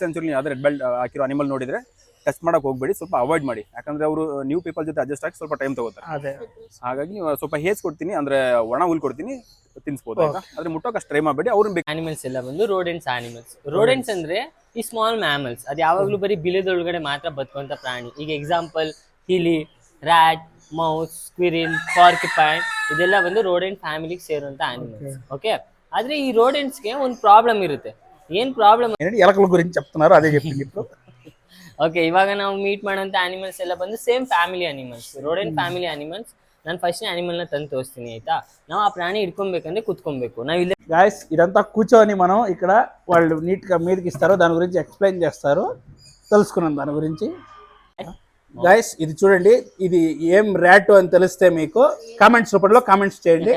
ಸೆಂಚುರಿ ಯಾವುದೇ ರೆಡ್ ಬೆಲ್ಟ್ ಹಾಕಿರೋ ಅನಿಮಲ್ ನೋಡಿದ್ರೆ ಟಚ್ ಮಾಡಕ್ ಹೋಗ್ಬೇಡಿ, ಸ್ವಲ್ಪ ಅವಾಯ್ಡ್ ಮಾಡಿ. ಯಾಕಂದ್ರೆ ಅವರು ನ್ಯೂ ಪೀಪಲ್ ಜೊತೆ ಅಡ್ಜಸ್ಟ್ ಆಗಿ ಸ್ವಲ್ಪ ಟೈಮ್ ತಗೋತಾರೆ. ಅದೇ ಹಾಗಾಗಿ ನೀವು ಸ್ವಲ್ಪ ಹೇಸ್ ಕೊಡ್ತೀನಿ, ಅಂದ್ರೆ ಒಣ ಹುಲ್ ಕೊಡ್ತೀನಿ, ತಿನ್ಸ್ಬೋದು ಆಯ್ತಾ. ಆದ್ರೆ ಮುಟ್ಟೋಕೆ ಅಷ್ಟು ಟ್ರೈ ಮಾಡಬೇಡಿ. ಅವ್ರನ್ನ ಆನಿಮಲ್ಸ್ ಎಲ್ಲ ಬಂದು ರೋಡೆಂಟ್ಸ್ ಆನಿಮಲ್ಸ್. ರೋಡೆಂಟ್ಸ್ ಅಂದ್ರೆ ಈ ಸ್ಮಾಲ್ ಮ್ಯಾಮಲ್ಸ್, ಅದು ಯಾವಾಗ್ಲೂ ಬರೀ ಬಿಲದೊಳಗಡೆ ಮಾತ್ರ ಬದುಕುವಂತ ಪ್ರಾಣಿ. ಈಗ ಎಕ್ಸಾಂಪಲ್ ಹಿಲಿ, ರ್ಯಾಟ್, ಮೌಸ್, ಸ್ಕ್ವಿರಿಲ್, ಪಾರ್ಕಿಪೈನ್, ಇದೆಲ್ಲ ಬಂದು ರೋಡೆಂಟ್ ಫ್ಯಾಮಿಲಿಗೆ ಸೇರುವಂತ ಆನಿಮಲ್ಸ್. ಓಕೆ, ಆದ್ರೆ ಈ ರೋಡೆಂಟ್ಸ್ಗೆ ಒಂದು ಪ್ರಾಬ್ಲಮ್ ఇರುತ್ತೆ. ఏం ప్రాబ్లం ఎలకల గురించి చెప్తున్నారు, అదే చెప్పింది ఇప్పుడు. ఓకే, ఇవాగ ನಾವು ಮೀಟ್ ಮಾಡೋಂಥ ಆನಿಮಲ್ಸ್ ಎಲ್ಲ ಬಂದು same family animals, rodent family animals. ನಾನು ಫಸ್ಟ್ ಅನಿಮಲ್ನ ತಂದು ತೋರಿಸ್ತೀನಿ ಆಯ್ತಾ. ನಾವು ಆ ಪ್ರಾಣಿ ಹಿಡ್ಕೊಬೇಕಂದ್ರೆ ಕುತ್ಕೊಬೇಕು. ನಾವು ಇಲ್ಲೇ గాయస్ ఇదంతా కూర్చొని మనం ఇక్కడ వాళ్ళు నీట్గా మీదకి ఇస్తారు, దాని గురించి ఎక్స్ప్లెయిన్ చేస్తారు, తెలుసుకున్నాం దాని గురించి. గాయస్ ఇది చూడండి, ఇది ఏం ర్యాట్ అని తెలిస్తే మీకు కామెంట్స్ రూపంలో కామెంట్స్ చేయండి.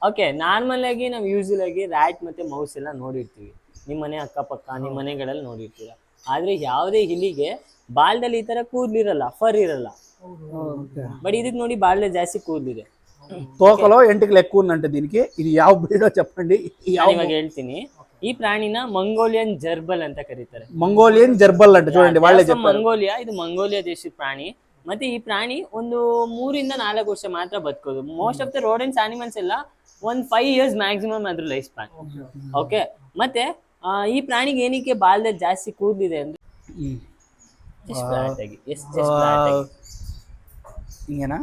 ಓಕೆ, ನಾರ್ಮಲ್ ಆಗಿ ನಾವು ಯೂಶುವಲ್ ಆಗಿ ರ್ಯಾಟ್ ಮತ್ತೆ ಮೌಸ್ ಎಲ್ಲ ನೋಡಿರ್ತೀವಿ, ನಿಮ್ಮ ಮನೆ ಅಕ್ಕಪಕ್ಕ ನಿಮ್ಮ ಮನೆಗಳಲ್ಲಿ ನೋಡಿರ್ತೀರ. ಆದ್ರೆ ಯಾವುದೇ ಇಲಿಗೆ ಬಾಲ್ದಲ್ಲಿ ಈ ತರ ಕೂದಲಿರಲ್ಲ, ಫರ್ ಇರಲ್ಲ. ಬಟ್ ಇದಕ್ಕೆ ನೋಡಿ ಬಾಲ್ದಲ್ಲಿ ಜಾಸ್ತಿ ಕೂದಲಿದೆ, తోకలో ఎంటికలు ఎక్కువ ఉందంటే దీనికి. ఇది ಯಾವ బ్రీడో చెప్పండి. ನಾನು ಇವಾಗ ಹೇಳ್ತೀನಿ. ಈ ಪ್ರಾಣಿನ ಮಂಗೋಲಿಯನ್ ಜರ್ಬಲ್ ಅಂತ ಕರೀತಾರೆ. ಮಂಗೋಲಿಯನ್ ಜರ್ಬಲ್ ಅಂತ చూడండి, వాళ్ళే చెప్పారు. ಮಂಗೋಲಿಯಾ, ಇದು ಮಂಗೋಲಿಯಾ ದೇಶದ ಪ್ರಾಣಿ. ಮತ್ತೆ ಈ ಪ್ರಾಣಿ ಒಂದು 3 ಇಂದ 4 ವರ್ಷ ಮಾತ್ರ ಬದುಕೋದು. Most of the rodents animals ಎಲ್ಲ ಒಂದು 5 years ಮ್ಯಾಕ್ಸಿಮಮ್ ಅದ್ರ ಲೈಫ್ ಸ್ಪ್ಯಾನ್. ಓಕೆ, ಮತ್ತೆ ಈ ಪ್ರಾಣಿಗೆ ಏನಕ್ಕೆ ಬಾಲ್ದಲ್ಲಿ ಜಾಸ್ತಿ ಕೂದಲಿದೆ ಅಂದ್ರೆ ಜಸ್ಟ್ ಫ್ಲಾಟ್ ಆಗಿ, ఇంకేనా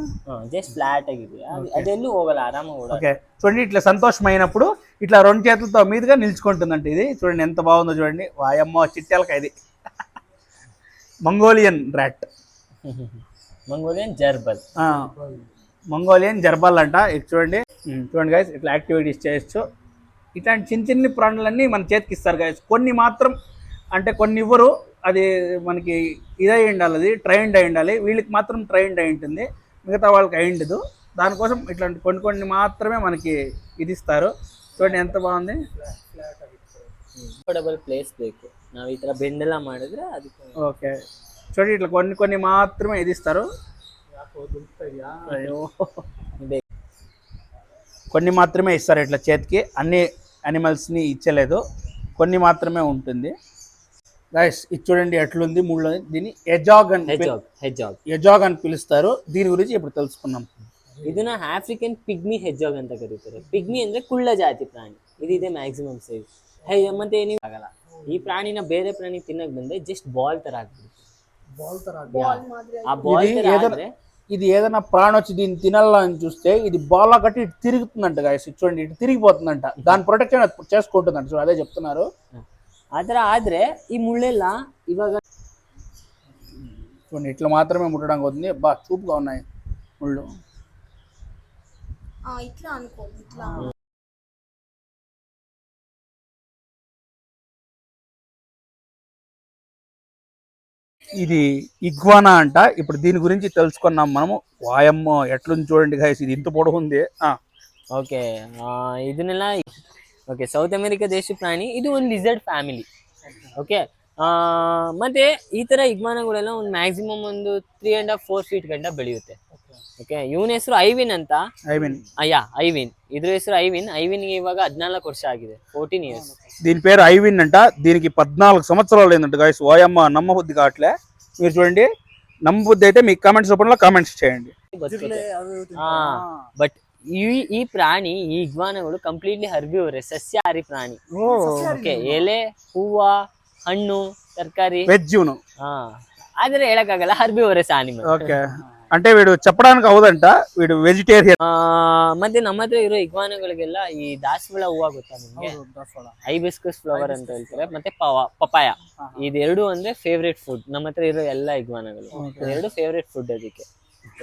జస్ట్ ఫ్లాట్ ఆಗಿದೆ, ಅದೆಲ್ಲೂ ಹೋಗಲ್ಲ, ఆరామగా ఓడాలి. ఓకే, చూడండి ఇట్లా సంతోషమైనప్పుడు ఇట్లా 2 చేతులతో మీదుగా నిల్చుకుంటుందంట. ఇది చూడండి ఎంత బాగుందో చూడండి. వాయమ్మో చిట్టెలక ఇది మంగోలియన్ ర్యాట్, మంగోలియన్ జర్బల్. మంగోలియన్ జర్బల్ అంట. ఇది చూడండి, చూడండి గైస్, ఇట్లా యాక్టివిటీస్ చేయొచ్చు. ఇట్లాంటి చిన్న చిన్న ప్రాణులన్నీ మన చేతికి ఇస్తారు గైస్. కొన్ని మాత్రం అంటే కొన్ని ఇవ్వరు, అది మనకి ఇదై ఉండాలి, అది ట్రైన్డ్ అయి ఉండాలి. వీళ్ళకి మాత్రం ట్రైన్డ్ అయి ఉంటుంది, మిగతా వాళ్ళకి అయి ఉండదు. దానికోసం ఇట్లాంటి కొన్ని కొన్ని మాత్రమే మనకి ఇది ఇస్తారు. చూడండి ఎంత బాగుంది. ಕಂಫರ್ಟಬಲ್ ಪ್ಲೇಸ್ ಬೇಕು. ನಾವು ಈ ತರ ಬೆಂಡೆಲ್ಲ ಮಾಡಿದ್ರೆ ಅದಕ್ಕೆ. ఓకే, చూడండి ఇట్లా కొన్ని కొన్ని మాత్రమే ఇది ఇస్తారు. కొన్ని మాత్రమే ఇస్తారు ఇట్లా చేతికి. అన్ని అనిమల్స్ని ఇచ్చలేదు, కొన్ని మాత్రమే ఉంటుంది. గైస్ ఇది చూడండి ఎట్లుంది. ముళ్ళు, దీన్ని ఎజాగ్ అని పిలుస్తారు. దీని గురించి ఇప్పుడు తెలుసుకున్నాం. ಇದನ್ನ ಆಫ್ರಿಕನ್ ಪಿಗ್ಮಿ ಹೆಜ್ಜಾಗ್ ಅಂತ ಕರೀತಾರೆ. ಪಿಗ್ಮಿ ಅಂದ್ರೆ ಕುಳ್ಳ ಜಾತಿ ಪ್ರಾಣಿ. ಇದಿದೆ ಮ್ಯಾಕ್ಸಿಮಮ್ ಸೈಜ್. ಮತ್ತೆ ನೀವು ಆಗಲ್ಲ, ಈ ಪ್ರಾಣಿನ ಬೇರೆ ಪ್ರಾಣಿ ತಿನ್ನಕ್ ಬಂದ್ರೆ ಜಸ್ಟ್ ಬಾಲ್ ತರ ಆಗ್ಬಿಡುತ್ತೆ. ಆ ಬಾಲ್ ತರ ಆದ್ರೆ ఇది ఏదైనా ప్రాణి వచ్చి దీన్ని తినాలని చూస్తే ఇది బాల్ కట్టి ఇటు తిరుగుతుందంట గాయస్. చూడండి ఇటు తిరిగిపోతుందంట, దాని ప్రొటెక్షన్ చేసుకుంటుందంట. చూడండి అదే చెప్తున్నారు. ಆ ಥರ ಆದರೆ ಈ ಮುಳ್ಳೆಲ್ಲ ಇವಾಗ చూడండి ఇట్లా మాత్రమే ముట్టడానికి అవుతుంది. బా చూపుగా ఉన్నాయి ముళ్ళు. ఇట్లా అనుకో, ఇట్లా ఇది ఇగ్వానా అంట. ఇప్పుడు దీని గురించి తెలుసుకున్నాం మనము. వాయమ్మో ఎట్లుంది చూడండి గైస్, ఇది ఇంత పొడవు ఉంది. ಓಕೆ, ಇದನ್ನೆಲ್ಲ ಓಕೆ, ಸೌತ್ ಅಮೆರಿಕಾ ದೇಶದ ಪ್ರಾಣಿ. ಇದು ಒಂದು ಲಿಸರ್ಡ್ ಫ್ಯಾಮಿಲಿ. ಓಕೆ, ಮತ್ತೆ ಈ ತರ ಇಗ್ವಾನಗಳೆಲ್ಲ ಒಂದು ಮ್ಯಾಕ್ಸಿಮಮ್ ಒಂದು 3.5-4 feet ಗಂಟ ಬೆಳೆಯುತ್ತೆ. ಓಕೆ, ಇವನ ಹೆಸರು ಐವಿನ್ ಅಂತ. ಐವಿನ್, ಇದ್ರ ಹೆಸರು ಐವಿನ್. ಐವಿನ್ಗೆ ಇವಾಗ 14 ವರ್ಷ ಆಗಿದೆ, 14 years. దీని పేరు ఐవిన్ అంట. దీనికి 14 సంవత్సరాలు అయిందంట గైస్. ఓయమ్మ నమ్మబుద్ధి కావట్లే. మీరు చూడండి, నమ్మబుద్ధి అయితే మీ కామెంట్స్ రూపంలో కామెంట్స్ చేయండి. ಬಟ್ ಈ ಪ್ರಾಣಿ, ಈ ಇಗ್ವಾನಗಳು ಕಂಪ್ಲೀಟ್ಲಿ ಹರ್ಬಿವರೆ, ಸಸ್ಯಾಹಾರಿ ಪ್ರಾಣಿ. ಓಕೆ, ಎಲೆ, ಹೂವ, ಹಣ್ಣು, ತರಕಾರಿ, వెజ్. ಆದ್ರೆ ಹೇಳಕ್ಕಾಗಲ್ಲ, ಹರ್ಬಿವರೆಸ್ ಆನಿಮಲ್. ఓకే, అంటే వీడు చెప్పడానికి అవదంట, వీడు వెజిటేరియన్. ಮತ್ತೆ ನಮ್ಮ ಹತ್ರ ಇರೋ ಇಗ್ವಾನಗಳಿಗೆಲ್ಲ ಈ ದಾಸವಾಳ ಹೂವ ಗೊತ್ತಾ ನಿಮ್ಗೆ? ಹೈಬಿಸ್ಕಸ್ ಫ್ಲವರ್ ಅಂತ ಹೇಳ್ತಾರೆ. ಮತ್ತೆ ಪಪಾಯ, ಇದೆರಡು ಅಂದ್ರೆ ಫೇವ್ರೇಟ್ ಫುಡ್. ನಮ್ಮ ಹತ್ರ ಇರೋ ಎಲ್ಲ ಇಗ್ವಾನಗಳು ಇದೆರಡು ಫೇವ್ರೇಟ್ ಫುಡ್ ಅದಕ್ಕೆ.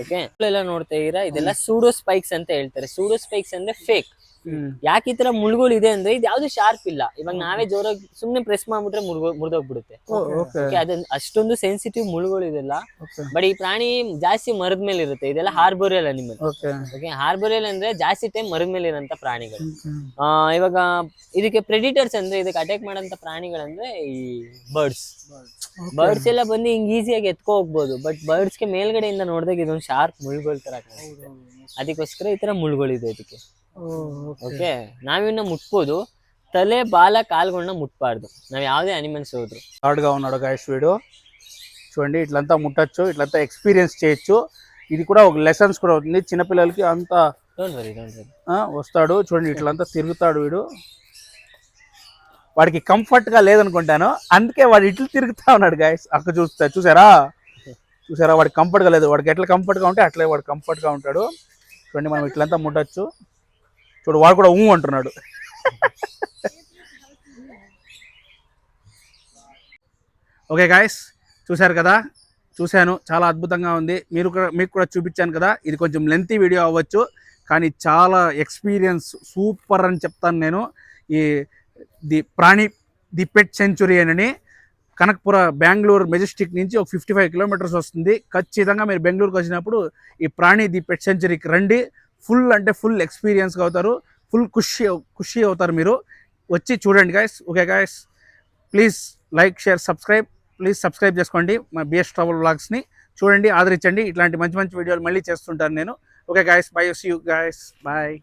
ಓಕೆ, ಎಲ್ಲ ನೋಡ್ತಾ ಇದ್ದೀರಾ, ಇದೆಲ್ಲ ಸೂಡೋ ಸ್ಪೈಕ್ಸ್ ಅಂತ ಹೇಳ್ತಾರೆ. ಸೂಡೋ ಸ್ಪೈಕ್ಸ್ ಅಂದ್ರೆ ಫೇಕ್. ಯಾಕೆ ಈ ತರ ಮುಳ್ಳುಗಳು ಇದೆ ಅಂದ್ರೆ ಇದು ಯಾವ್ದು ಶಾರ್ಪ್ ಇಲ್ಲ. ಇವಾಗ ನಾವೇ ಜೋರಾಗಿ ಸುಮ್ನೆ ಪ್ರೆಸ್ ಮಾಡ್ಬಿಟ್ರೆ ಮುರಿದೋಗ್ಬಿಡುತ್ತೆ. ಅದನ್ನ ಅಷ್ಟೊಂದು ಸೆನ್ಸಿಟಿವ್ ಮುಳ್ಳುಗಳು ಇದೆಲ್ಲ. ಬಟ್ ಈ ಪ್ರಾಣಿ ಜಾಸ್ತಿ ಮರದ ಮೇಲೆ ಇರುತ್ತೆ. ಇದೆಲ್ಲ ಹಾರ್ಬೋರಿಯಲ್ ಅನಿಮಲ್. ಓಕೆ, ಹಾರ್ಬೋರಿಯಲ್ ಅಂದ್ರೆ ಜಾಸ್ತಿ ಟೈಮ್ ಮರದ ಮೇಲೆ ಇರೋಂತ ಪ್ರಾಣಿಗಳು. ಇವಾಗ ಇದಕ್ಕೆ ಪ್ರೆಡಿಟರ್ಸ್ ಅಂದ್ರೆ ಇದಕ್ಕೆ ಅಟ್ಯಾಕ್ ಮಾಡೋಂತ ಪ್ರಾಣಿಗಳಂದ್ರೆ ಈ ಬರ್ಡ್ಸ್ ಎಲ್ಲ ಬಂದು ಹಿಂಗ್ ಈಸಿಯಾಗಿ ಎತ್ಕೊ ಹೋಗ್ಬೋದು. ಬಟ್ ಬರ್ಡ್ಸ್ಗೆ ಮೇಲ್ಗಡೆಯಿಂದ ನೋಡಿದಾಗ ಇದೊಂದು ಶಾರ್ಪ್ ಮುಳ್ಳುಗಳ ತರ ಕಾಣಿಸುತ್ತೆ. ಅದಕ್ಕೋಸ್ಕರ ಈ ತರ ಮುಳ್ಳುಗಳಿದೆ ಇದಕ್ಕೆ. ಓಕೆ, ನಾವಿನ್ನ ಮುಟ್ಬೋದು. ತಲೆ ಬಾಲ ಕಾಲ್ಗಳನ್ನ ಮುಟ್ಬಾರ್ದು ನಾವ್ ಯಾವ್ದೇ ಅನಿಮಲ್ಸ್ ಹೋದ್ರು. హార్డ్గా ఉన్నాడు గాయస్ వీడు. చూడండి ఇట్లంతా ముట్టచ్చు, ఇట్లంతా ఎక్స్పీరియన్స్ చేయొచ్చు. ఇది కూడా ఒక లెసన్స్ కూడా అవుతుంది చిన్నపిల్లలకి. అంతా డోంట్ వరీ వస్తాడు చూడండి, ఇట్లంతా తిరుగుతాడు వీడు. వాడికి కంఫర్ట్గా లేదనుకుంటాను, అందుకే వాడు ఇట్లు తిరుగుతా ఉన్నాడు గాయస్. అక్క చూసారా వాడికి కంఫర్ట్గా లేదు. వాడికి ఎట్లా కంఫర్ట్గా ఉంటే అట్లే వాడు కంఫర్ట్గా ఉంటాడు. చూడండి మనం ఇట్లంతా ముట్టచ్చు. చూడు వాడు కూడా అంటున్నాడు. ఓకే గాయస్, చూశారు కదా, చూశాను, చాలా అద్భుతంగా ఉంది. మీకు కూడా చూపించాను కదా. ఇది కొంచెం లెంతీ వీడియో అవ్వచ్చు, కానీ చాలా ఎక్స్పీరియన్స్ సూపర్ అని చెప్తాను నేను. ఈ ది పెట్ సెంచురీ అని కనకపుర బెంగళూరు మెజెస్టిక్ నుంచి ఒక 55 కిలోమీటర్స్ వస్తుంది. ఖచ్చితంగా మీరు బెంగళూరుకి వచ్చినప్పుడు ఈ ది పెట్ సెంచురీకి రండి. ఫుల్ అంటే ఫుల్ ఎక్స్పీరియన్స్గా అవుతారు, ఫుల్ ఖుషి అవుతారు మీరు. వచ్చి చూడండి guys. Okay guys, please like, share, subscribe. Please subscribe చేసుకోండి మా బిఎస్ ట్రావెల్ వ్లాగ్స్ని. చూడండి, ఆదరించండి. ఇట్లాంటి మంచి మంచి వీడియోలు మళ్ళీ చేస్తుంటాను నేను. Okay guys, bye. See you guys, bye.